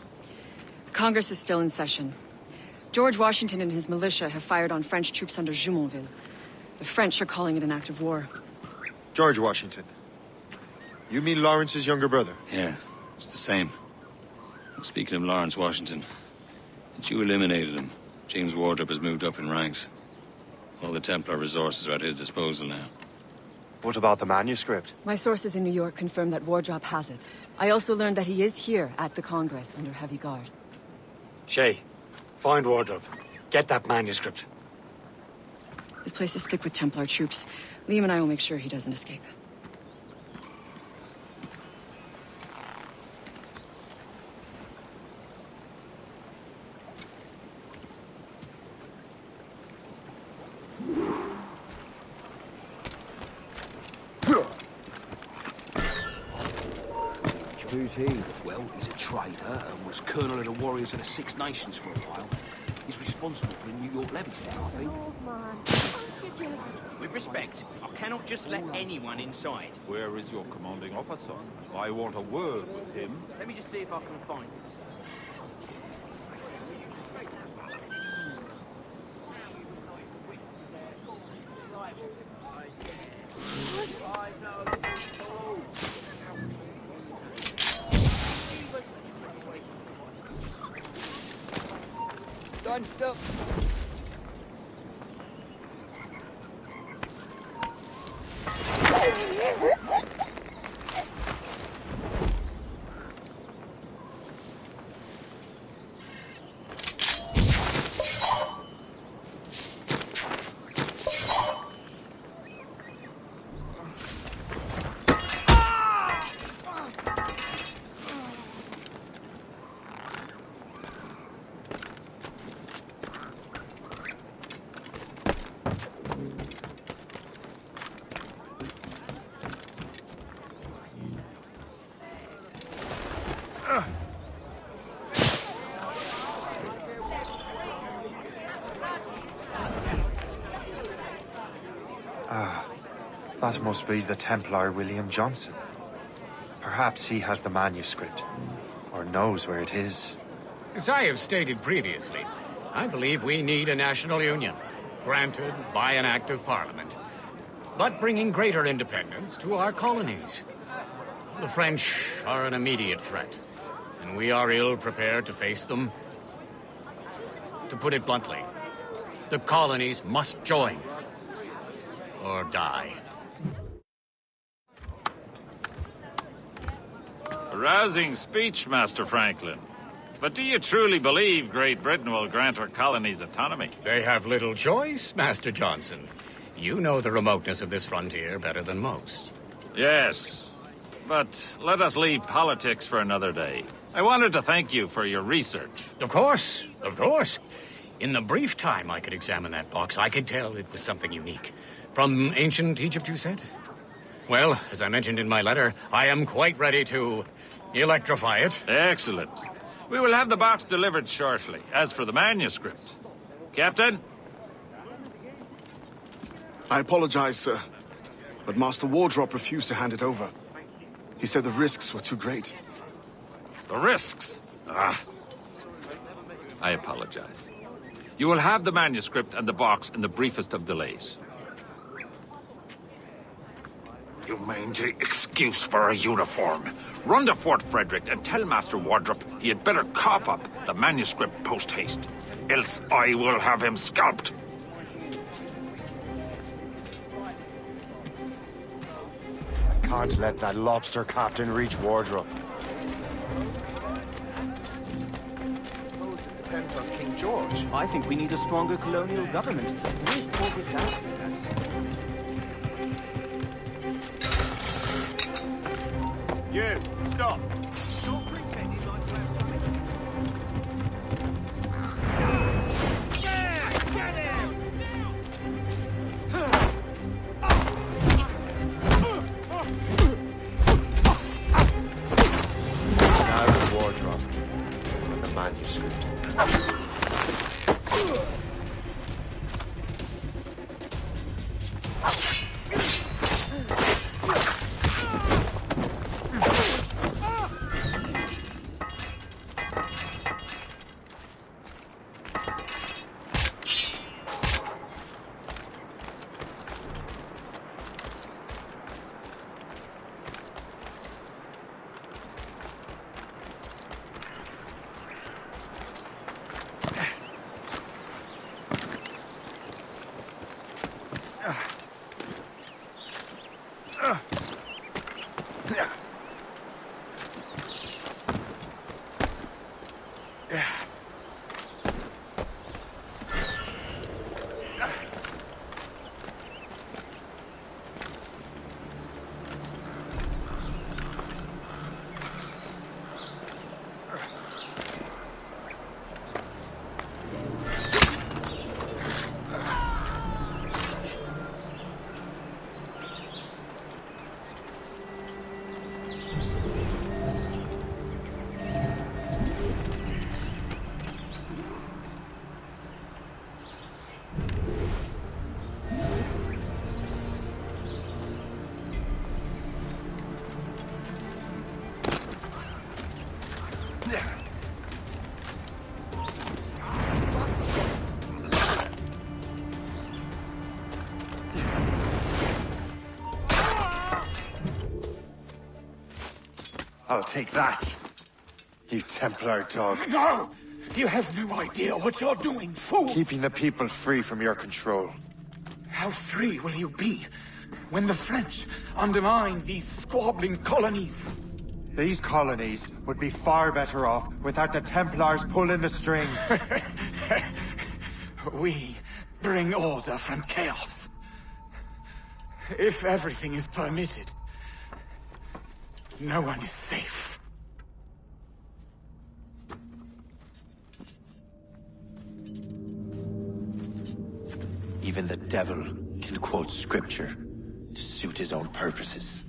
Congress is still in session. George Washington and his militia have fired on French troops under Jumonville. The French are calling it an act of war. George Washington. You mean Lawrence's younger brother? Yeah, it's the same. Speaking of Lawrence Washington, since you eliminated him, James Wardrop has moved up in ranks. All the Templar resources are at his disposal now. What about the manuscript? My sources in New York confirm that Wardrop has it. I also learned that he is here at the Congress under heavy guard. Shay, find Wardrop. Get that manuscript. This place is thick with Templar troops. Liam and I will make sure he doesn't escape. Who's he? Well, he's a traitor and was colonel of the warriors of the Six Nations for a while. He's responsible for the New York levies now, I think. With respect, I cannot just let anyone inside. Where is your commanding officer? I want a word with him. Let me just see if I can find him. Stand still. That must be the Templar William Johnson. Perhaps he has the manuscript, or knows where it is. As I have stated previously, I believe we need a national union, granted by an act of parliament, but bringing greater independence to our colonies. The French are an immediate threat, and we are ill prepared to face them. To put it bluntly, the colonies must join, or die. A rousing speech, Master Franklin. But do you truly believe Great Britain will grant her colonies autonomy? They have little choice, Master Johnson. You know the remoteness of this frontier better than most. Yes, but let us leave politics for another day. I wanted to thank you for your research. Of course, of course. In the brief time I could examine that box, I could tell it was something unique. From ancient Egypt, you said? Well, as I mentioned in my letter, I am quite ready to electrify it. Excellent. We will have the box delivered shortly. As for the manuscript... Captain? I apologize, sir, but Master Wardrop refused to hand it over. He said the risks were too great. The risks? Ah. I apologize. You will have the manuscript and the box in the briefest of delays. You mangy excuse for a uniform. Run to Fort Frederick and tell Master Wardrop he had better cough up the manuscript post-haste. Else I will have him scalped. Can't let that lobster captain reach Wardrop. Depends on King George. I think we need a stronger colonial government. With or without You, stop! Stop pretending like you have something. Get him! Now the Wardrop and the manuscript. I'll take that, you Templar dog. No! You have no idea what you're doing, fool! Keeping the people free from your control. How free will you be when the French undermine these squabbling colonies? These colonies would be far better off without the Templars pulling the strings. We bring order from chaos. If everything is permitted, no one is safe. Even the devil can quote scripture to suit his own purposes.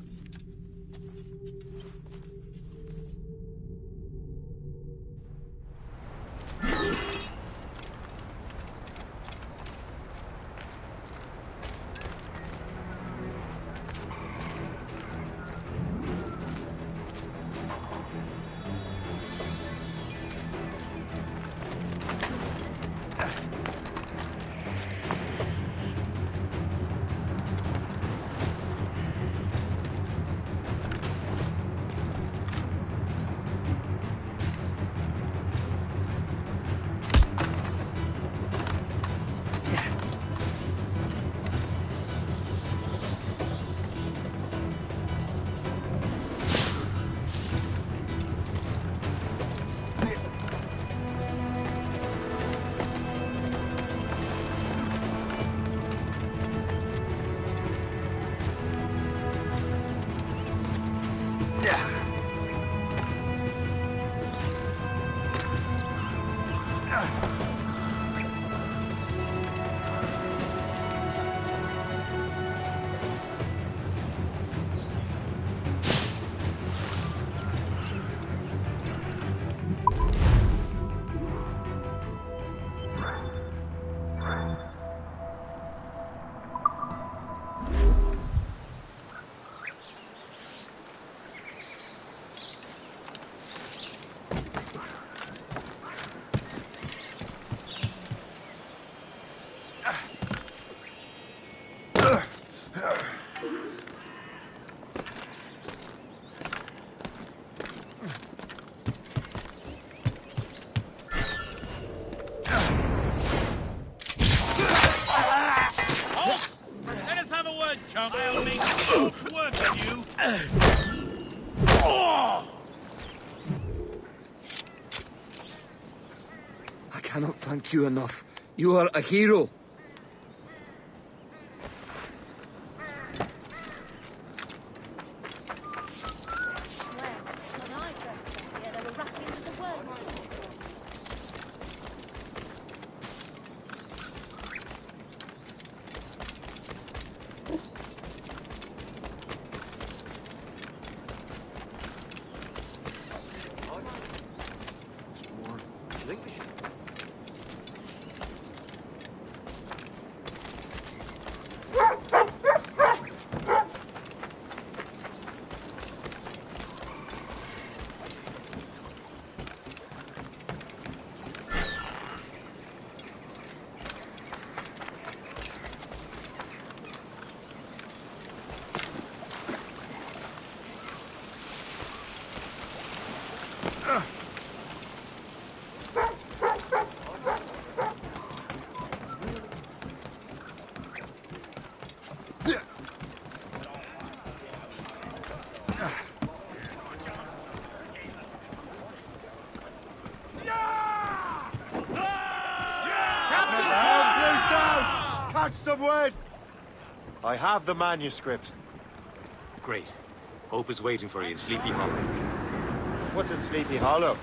I'll make short work of you. I cannot thank you enough. You are a hero. Catch someone! I have the manuscript. Great. Hope is waiting for you in Sleepy Hollow. What's in Sleepy Hollow?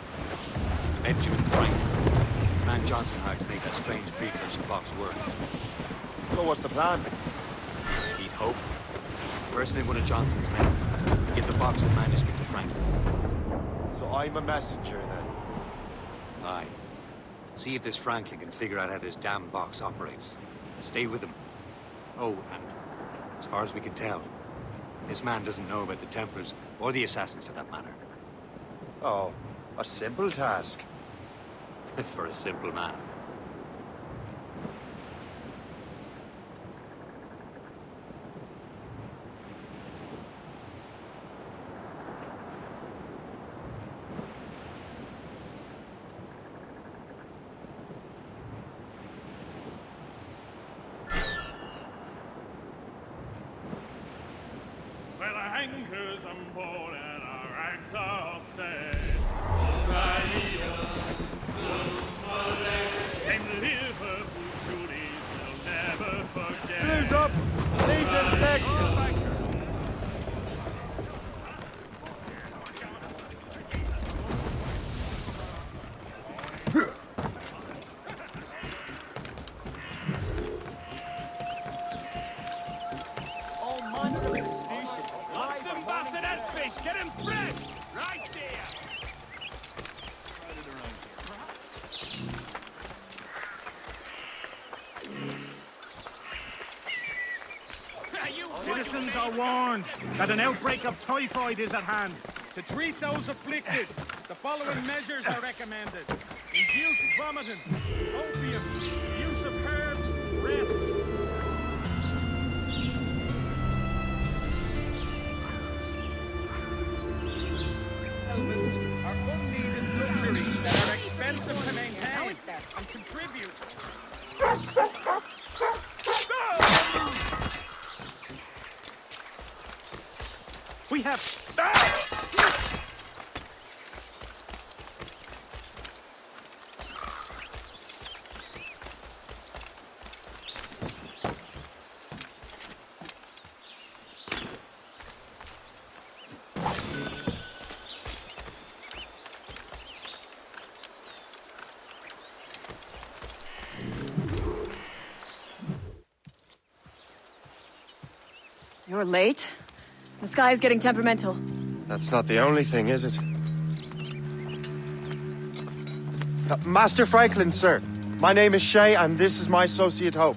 Benjamin Franklin. The man Johnson hired to make that strange precursor box work. So what's the plan? Eat Hope. Personally, one of Johnson's men. Give the box and manuscript to Franklin. So I'm a messenger, then? Aye. See if this Franklin can figure out how this damn box operates. Stay with him. Oh, and as far as we can tell, this man doesn't know about the Templars, or the Assassins for that matter. Oh, a simple task. For a simple man. Well, our anchors on board and our ranks are set. Came Liverpool Judies, they'll never forget. Blues up! These are sticks! Get him fresh! Right there! Citizens are warned that an outbreak of typhoid is at hand. To treat those afflicted, the following measures are recommended. Induced vomiting, opium, use of herbs, rest. Elements are unneeded luxuries that are expensive to maintain and contribute. We have... You're late. The sky is getting temperamental. That's not the only thing, is it? Master Franklin, sir. My name is Shay, and this is my associate Hope.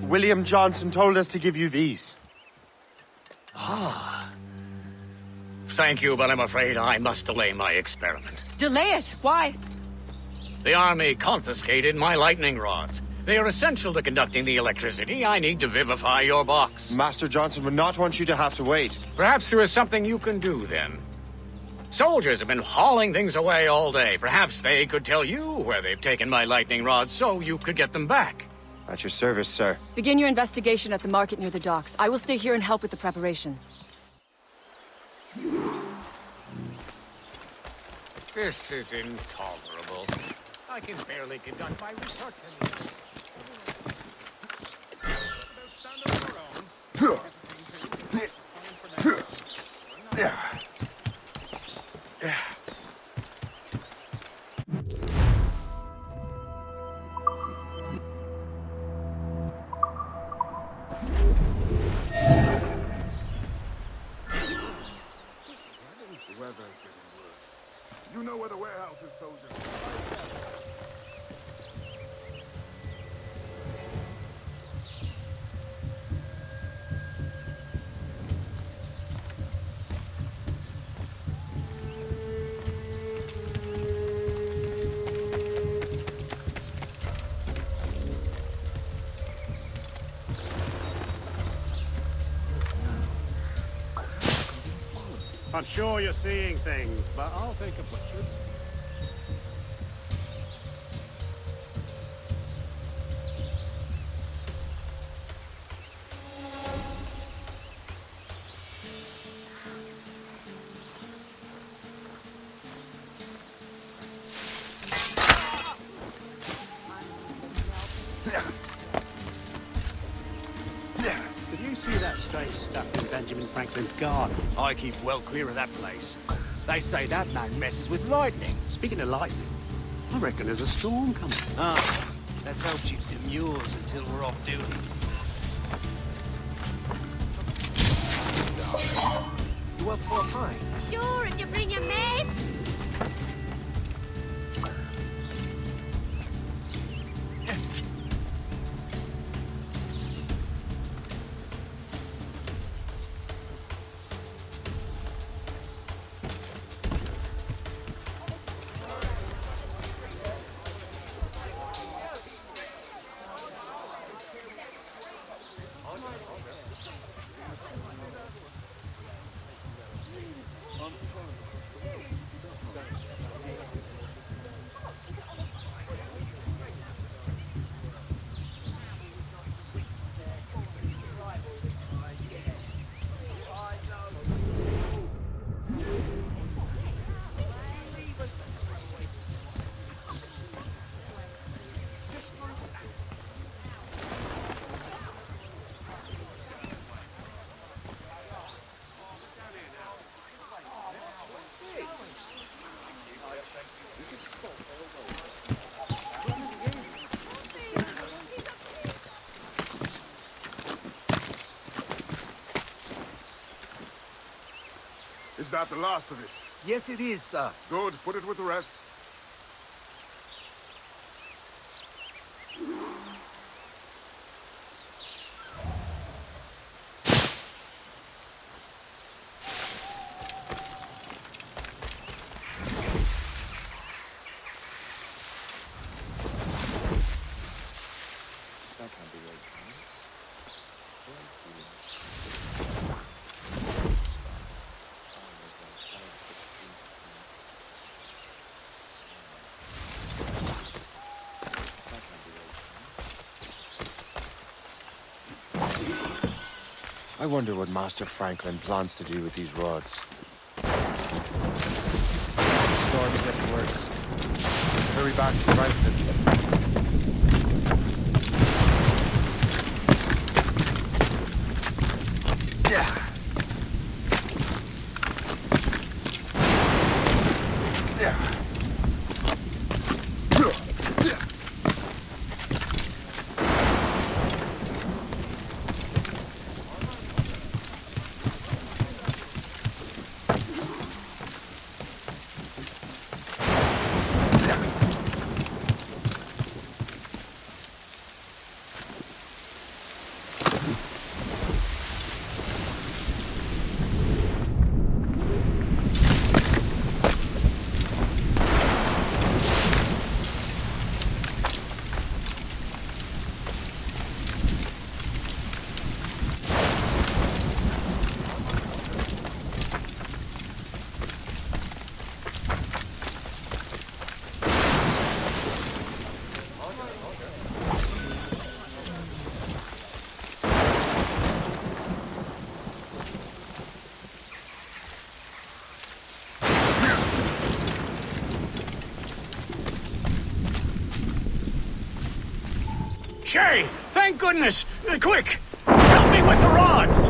William Johnson told us to give you these. Ah. Thank you, but I'm afraid I must delay my experiment. Delay it? Why? The army confiscated my lightning rods. They are essential to conducting the electricity I need to vivify your box. Master Johnson would not want you to have to wait. Perhaps there is something you can do, then. Soldiers have been hauling things away all day. Perhaps they could tell you where they've taken my lightning rods so you could get them back. At your service, sir. Begin your investigation at the market near the docks. I will stay here and help with the preparations. This is intolerable. I can barely conduct my research anymore. You know where the warehouse is, soldier. I'm sure you're seeing things, but I'll take a butcher's. Franklin's gone. I keep well clear of that place. They say that man messes with lightning. Speaking of lightning, I reckon there's a storm coming. Ah, let's hope she demurs until we're off duty. You up for a pint? Sure, if you bring your mates. Is that the last of it? Yes, it is, sir. Good. Put it with the rest. I wonder what Master Franklin plans to do with these rods. The storm's getting worse. Hurry back to Franklin. Shay! Thank goodness! Quick! Help me with the rods!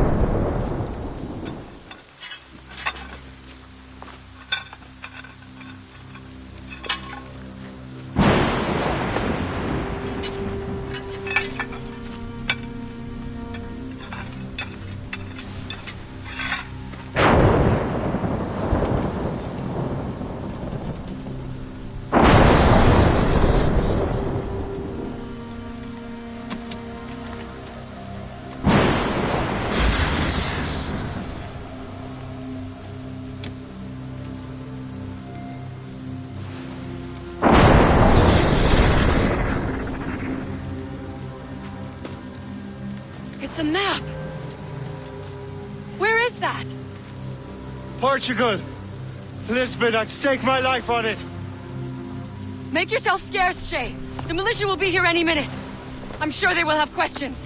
It's a map! Where is that? Portugal! Lisbon, I'd stake my life on it! Make yourself scarce, Shay. The militia will be here any minute. I'm sure they will have questions.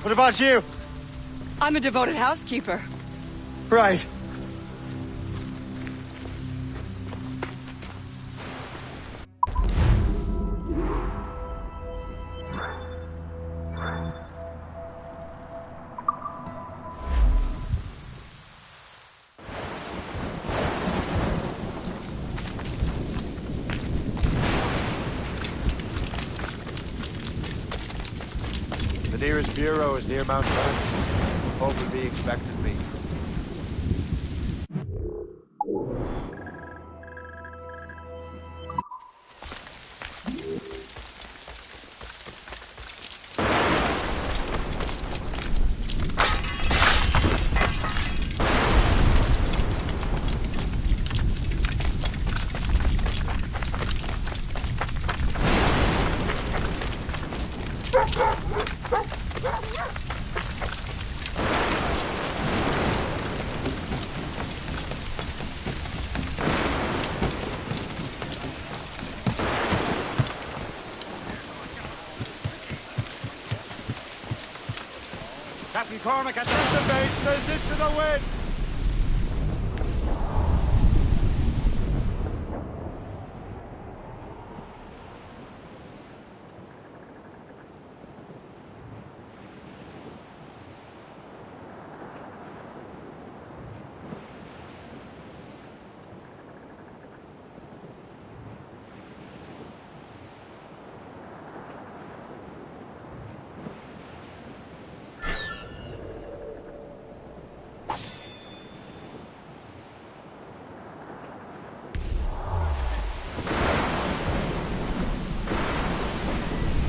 What about you? I'm a devoted housekeeper. Right. nearest bureau is near Mount Vernon. Hope will be expecting me. Captain Cormac at the bait says into the wind!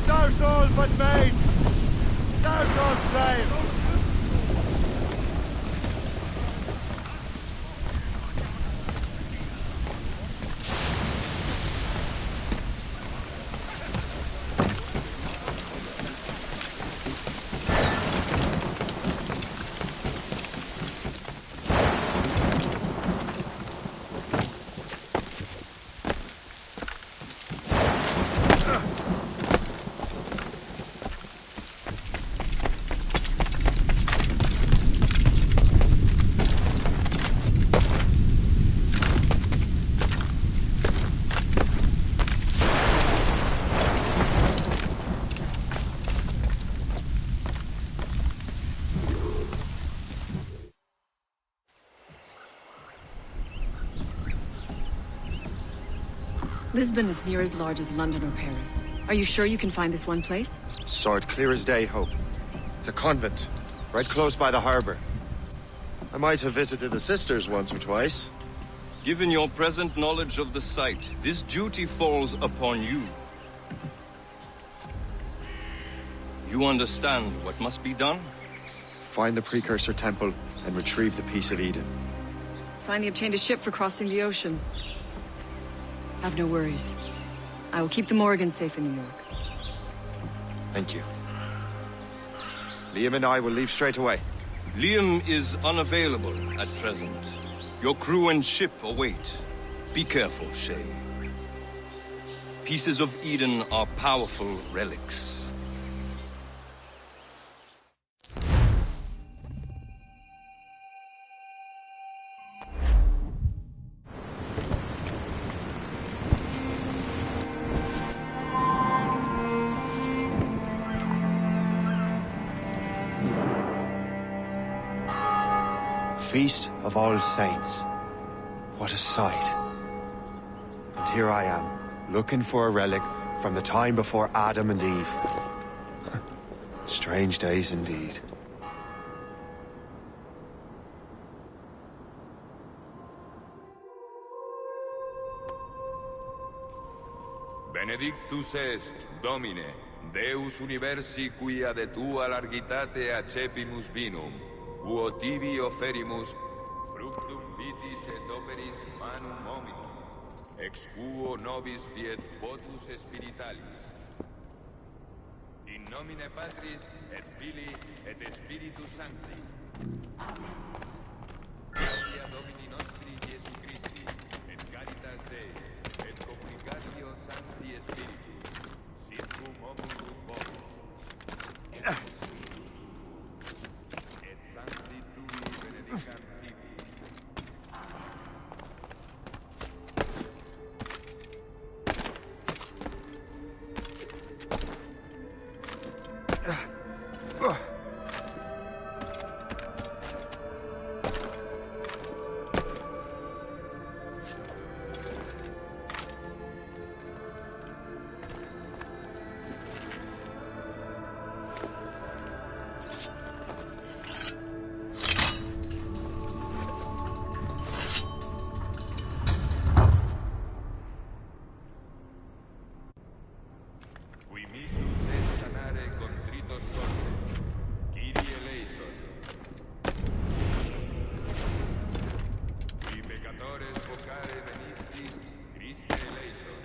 There's all but mates! There's all sail! Lisbon is near as large as London or Paris. Are you sure you can find this one place? Saw it clear as day, Hope. It's a convent, right close by the harbor. I might have visited the sisters once or twice. Given your present knowledge of the site, this duty falls upon you. You understand what must be done? Find the precursor temple and retrieve the Piece of Eden. Finally obtained a ship for crossing the ocean. Have no worries. I will keep the Morgans safe in New York. Thank you. Liam and I will leave straight away. Liam is unavailable at present. Your crew and ship await. Be careful, Shay. Pieces of Eden are powerful relics. Feast of All Saints. What a sight. And here I am, looking for a relic from the time before Adam and Eve. Strange days indeed. Benedictus est, Domine, Deus universi quia de tua largitate accepimus vinum, uo tibi offerimus fructum vitis et operis manum hominum, ex quo nobis fiet votus spiritualis. In nomine Patris et Filii et Spiritus Sancti. Gloria Domini nostri Iesu Christi, et caritas Dei, et communicatio Sancti Spiritus, sit cum omnibus vobis. Et Sancti Tui benedicam tibi. Dimisus et sanare contritos corte. Kyrie eleison. Qui peccatores vocare venisti, Christe eleison.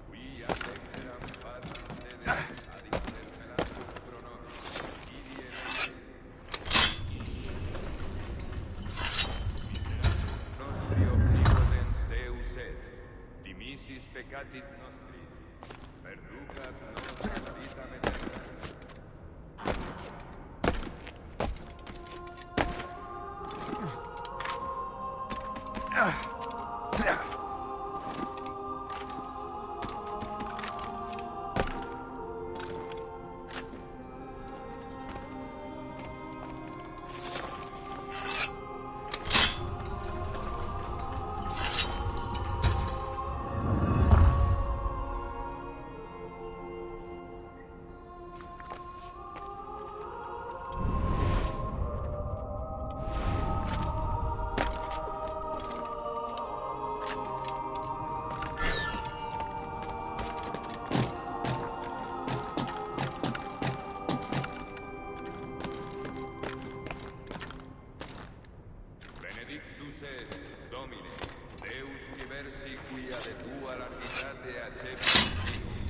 Qui ad exeram patrem sede ad interpellantum pro nobis. Kyrie eleison. Nostri omnipotens Deus et, dimissis peccatit nostris, perducat nos vitam aeterna. Benedictus est, Domine, Deus universi quia de tua largitate acceptis vinum,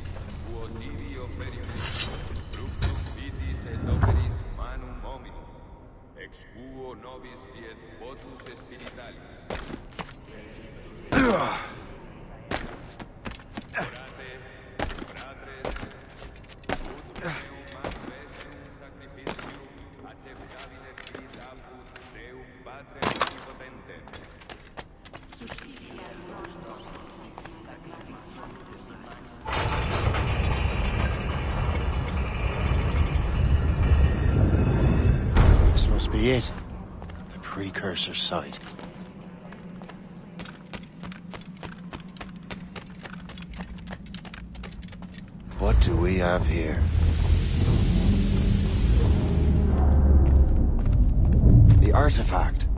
𝐀𝐬𝐬𝐬𝐬𝐢 ferimus, fructum vitis et operis manum hominum, ex quo nobis fiet votus spiritualis. Orate, fratres, ut meum manifestum sacrificium acceptabile quis apud Deum Patrem omnipotentem. This must be it. The precursor site. What do we have here? The artifact.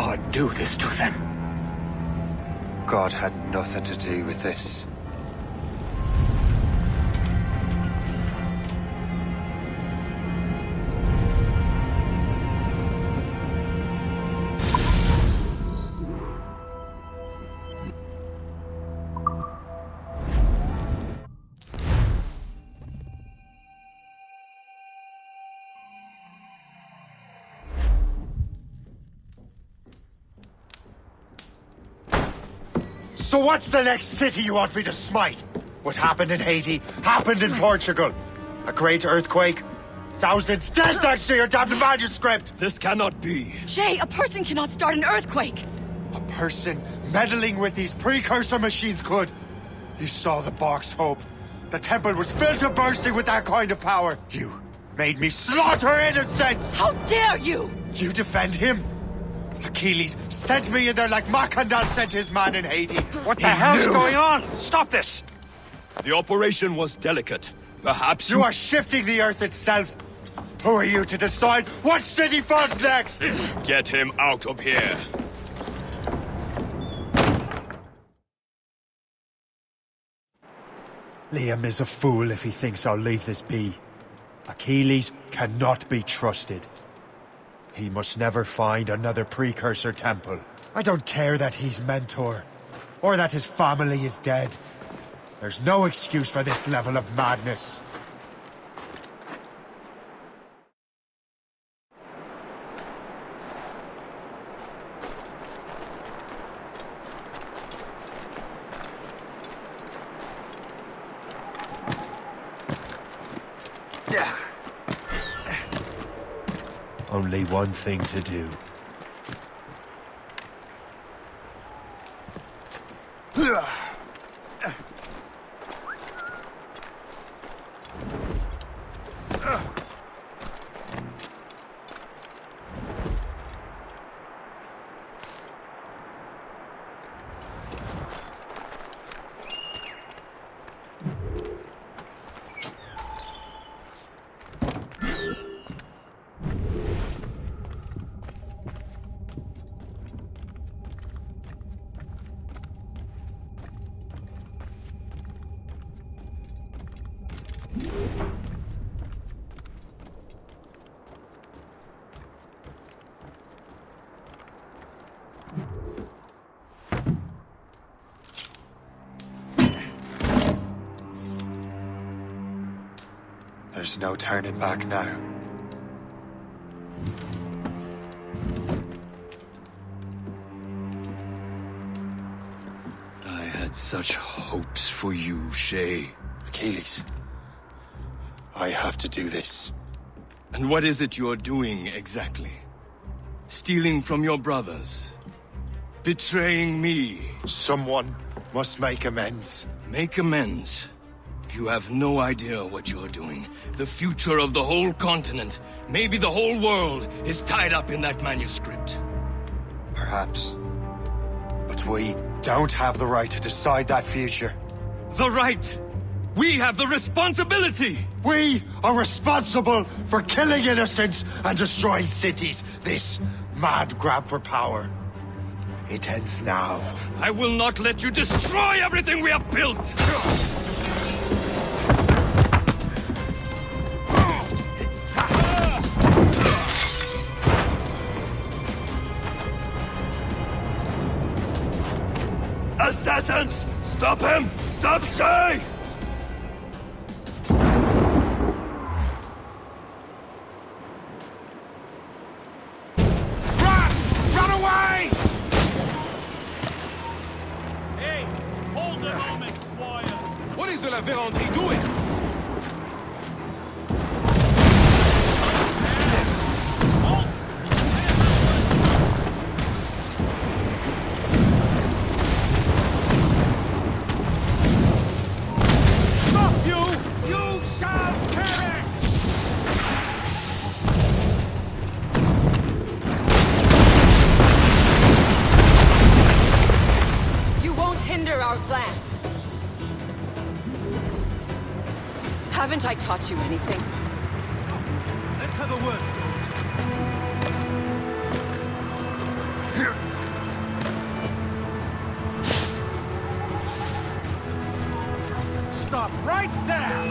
God do this to them? God had nothing to do with this. So what's the next city you want me to smite? What happened in Haiti happened in Portugal. A great earthquake. Thousands dead thanks to your damned manuscript! This cannot be. Shay, a person cannot start an earthquake! A person meddling with these precursor machines could. You saw the box, Hope. The temple was filled to bursting with that kind of power. You made me slaughter innocents! How dare you! You defend him? Achilles sent me in there like Macandal sent his man in Haiti. What the hell's going on? Stop this! The operation was delicate. Perhaps you are shifting the earth itself. Who are you to decide what city falls next? Get him out of here. Liam is a fool if he thinks I'll leave this be. Achilles cannot be trusted. He must never find another precursor temple. I don't care that he's mentor, or that his family is dead. There's no excuse for this level of madness. Only one thing to do. There's no turning back now. I had such hopes for you, Shay. Achilles, I have to do this. And what is it you're doing exactly? Stealing from your brothers? Betraying me? Someone must make amends. Make amends? You have no idea what you're doing. The future of the whole continent, maybe the whole world, is tied up in that manuscript. Perhaps. But we don't have the right to decide that future. The right! We have the responsibility! We are responsible for killing innocents and destroying cities. This mad grab for power. It ends now. I will not let you destroy everything we have built! Assassins! Stop him! Stop Shay! Run! Run away! Hey, hold a moment, Squire. What is La Vérendrye doing? Haven't I taught you anything? Let's have a word, George. Stop right there!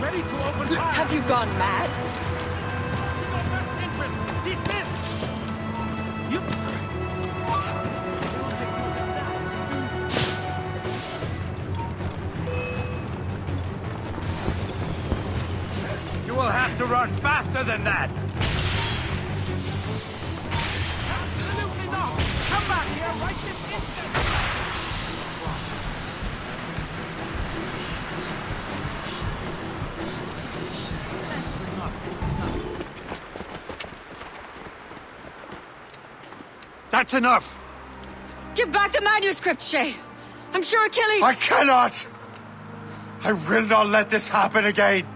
Ready to open fire! Have you gone mad? Your best interest! Desist! You... You will have to run faster than that! Absolutely not! Come back here right this instant! That's enough! Give back the manuscript, Shay! I'm sure Achilles... I cannot! I will not let this happen again!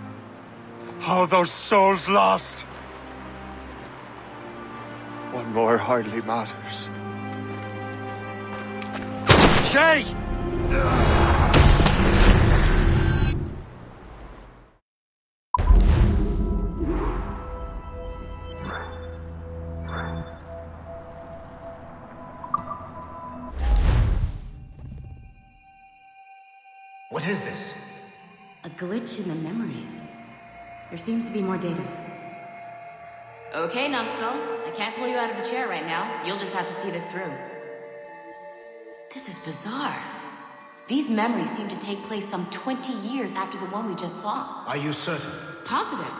All those souls lost! One more hardly matters. Shay! What is this? A glitch in the memories. There seems to be more data. Okay, Numbskull. I can't pull you out of the chair right now. You'll just have to see this through. This is bizarre. These memories seem to take place some 20 years after the one we just saw. Are you certain? Positive.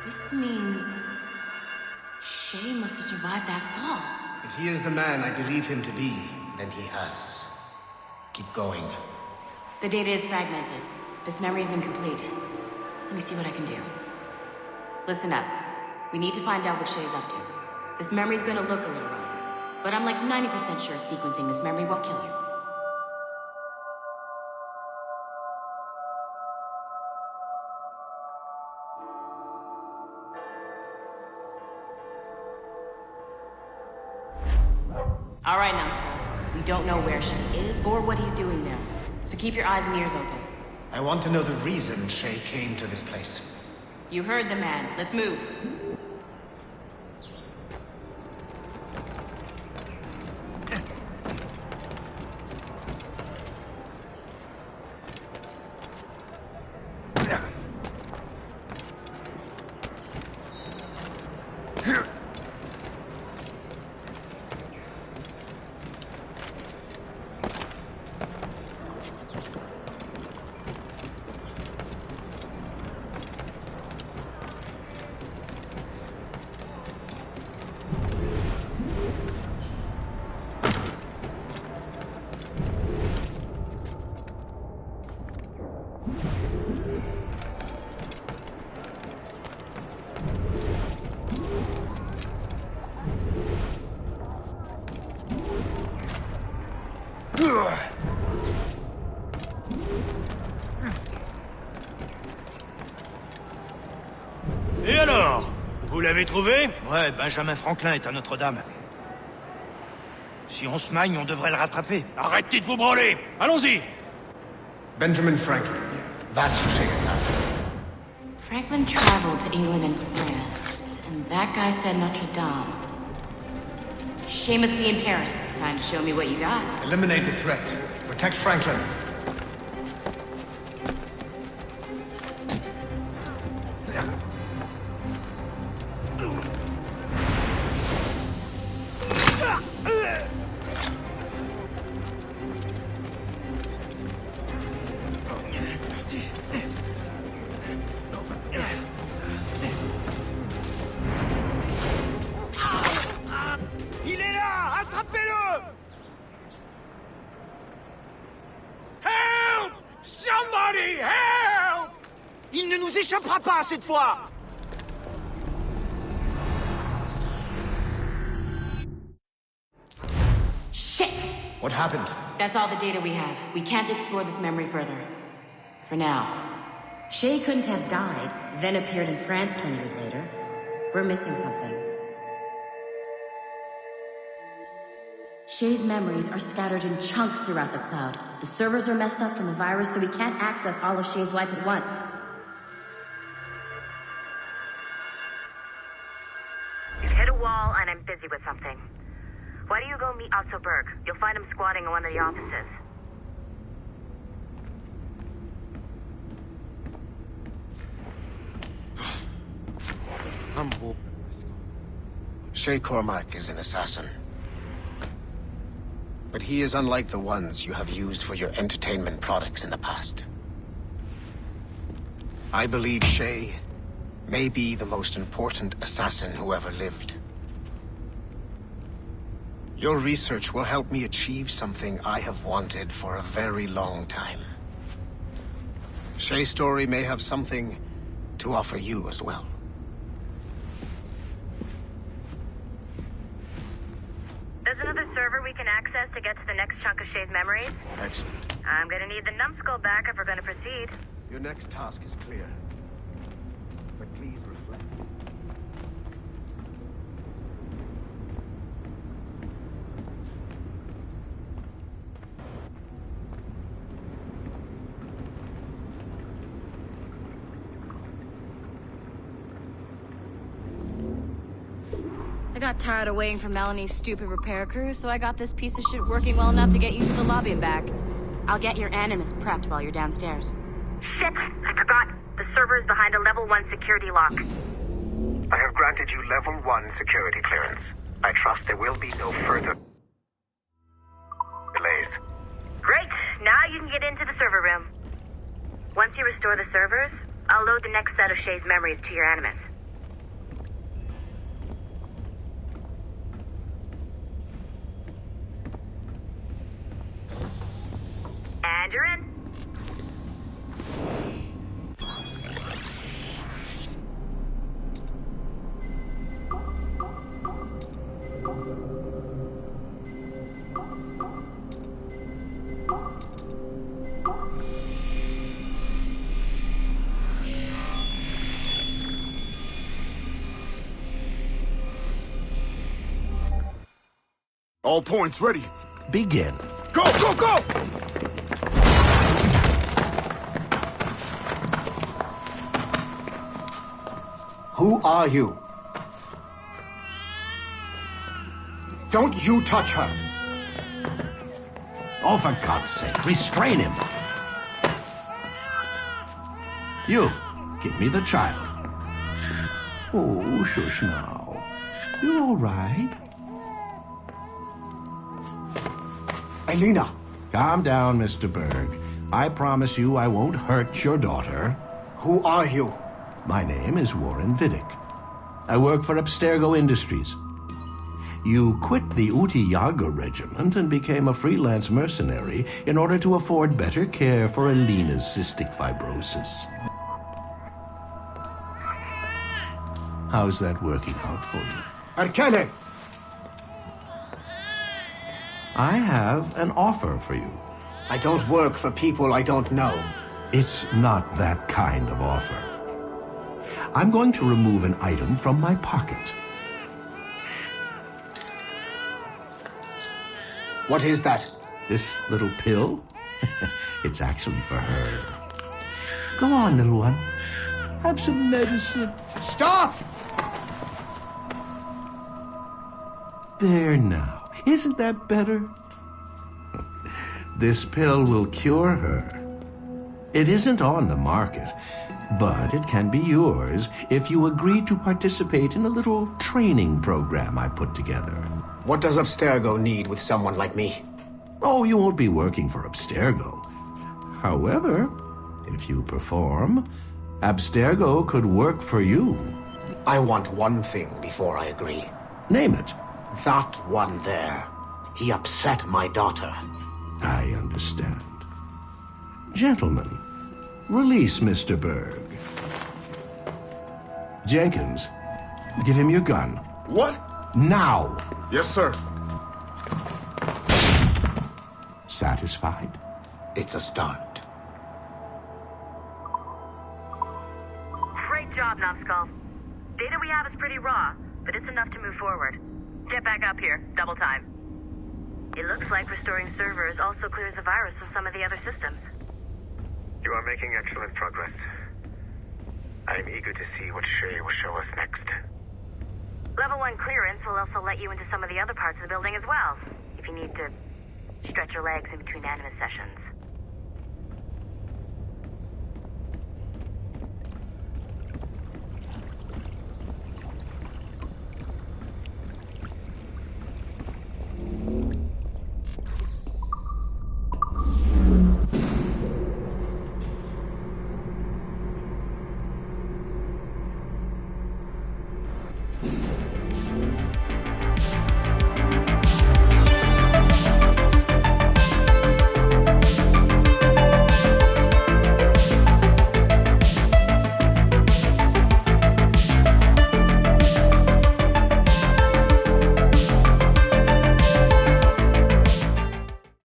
This means... Shay must have survived that fall. If he is the man I believe him to be, then he has. Keep going. The data is fragmented. This memory is incomplete. Let me see what I can do. Listen up. We need to find out what Shay's up to. This memory's gonna look a little rough, but I'm like 90% sure sequencing this memory won't kill you. All right, Numbskull. We don't know where Shay is or what he's doing there, so keep your eyes and ears open. I want to know the reason Shay came to this place. You heard the man. Let's move. Et alors? Vous l'avez trouvé? Ouais, Benjamin Franklin est à Notre-Dame. Si on se magne, on devrait le rattraper. Arrêtez de vous branler! Allons-y! Benjamin Franklin. That's who Shay is after. Franklin traveled to England and France, and that guy said Notre-Dame. Shay must be in Paris. Time to show me what you got. Eliminate the threat. Protect Franklin. Il est là! Attrapez-le! Help! Somebody help! Il ne nous échappera pas cette fois! Shit! What happened? That's all the data we have. We can't explore this memory further. For now. Shay couldn't have died, then appeared in France 20 years later. We're missing something. Shay's memories are scattered in chunks throughout the cloud. The servers are messed up from the virus, so we can't access all of Shay's life at once. You've hit a wall, and I'm busy with something. Why don't you go meet Otto Berg? You'll find him squatting in one of the offices. Shay Cormac is an assassin. But he is unlike the ones you have used for your entertainment products in the past. I believe Shay may be the most important assassin who ever lived. Your research will help me achieve something I have wanted for a very long time. Shay's story may have something to offer you as well. There's another server we can access to get to the next chunk of Shay's memories. Excellent. I'm gonna need the numbskull back if we're gonna proceed. Your next task is clear. But please reflect. I got tired of waiting for Melanie's stupid repair crew, so I got this piece of shit working well enough to get you to the lobby and back. I'll get your Animus prepped while you're downstairs. Shit! I forgot. The server is behind a level 1 security lock. I have granted you level 1 security clearance. I trust there will be no further delays. Great! Now you can get into the server room. Once you restore the servers, I'll load the next set of Shay's memories to your Animus. And you're in. All points ready. Begin. Go, go, go! Who are you? Don't you touch her! Oh, for God's sake, restrain him. You, give me the child. Oh, shush now. You're all right. Elena! Calm down, Mr. Berg. I promise you I won't hurt your daughter. Who are you? My name is Warren Vidic. I work for Abstergo Industries. You quit the 𝐀𝐬𝐬𝐬𝐬𝐬 regiment and became a freelance mercenary in order to afford better care for Elena's cystic fibrosis. How's that working out for you? Arkele! I have an offer for you. I don't work for people I don't know. It's not that kind of offer. I'm going to remove an item from my pocket. What is that? This little pill? It's actually for her. Go on, little one. Have some medicine. Stop! There now. Isn't that better? This pill will cure her. It isn't on the market, but it can be yours if you agree to participate in a little training program I put together. What does Abstergo need with someone like me? Oh, you won't be working for Abstergo. However, if you perform, Abstergo could work for you. I want one thing before I agree. Name it. That one there. He upset my daughter. I understand. Gentlemen, release Mr. Berg. Jenkins, give him your gun. What? Now! Yes, sir. Satisfied? It's a start. Great job, Numbskull. Data we have is pretty raw, but it's enough to move forward. Get back up here. Double time. It looks like restoring servers also clears the virus from some of the other systems. You are making excellent progress. I am eager to see what Shay will show us next. Level 1 clearance will also let you into some of the other parts of the building as well, if you need to stretch your legs in between Animus sessions.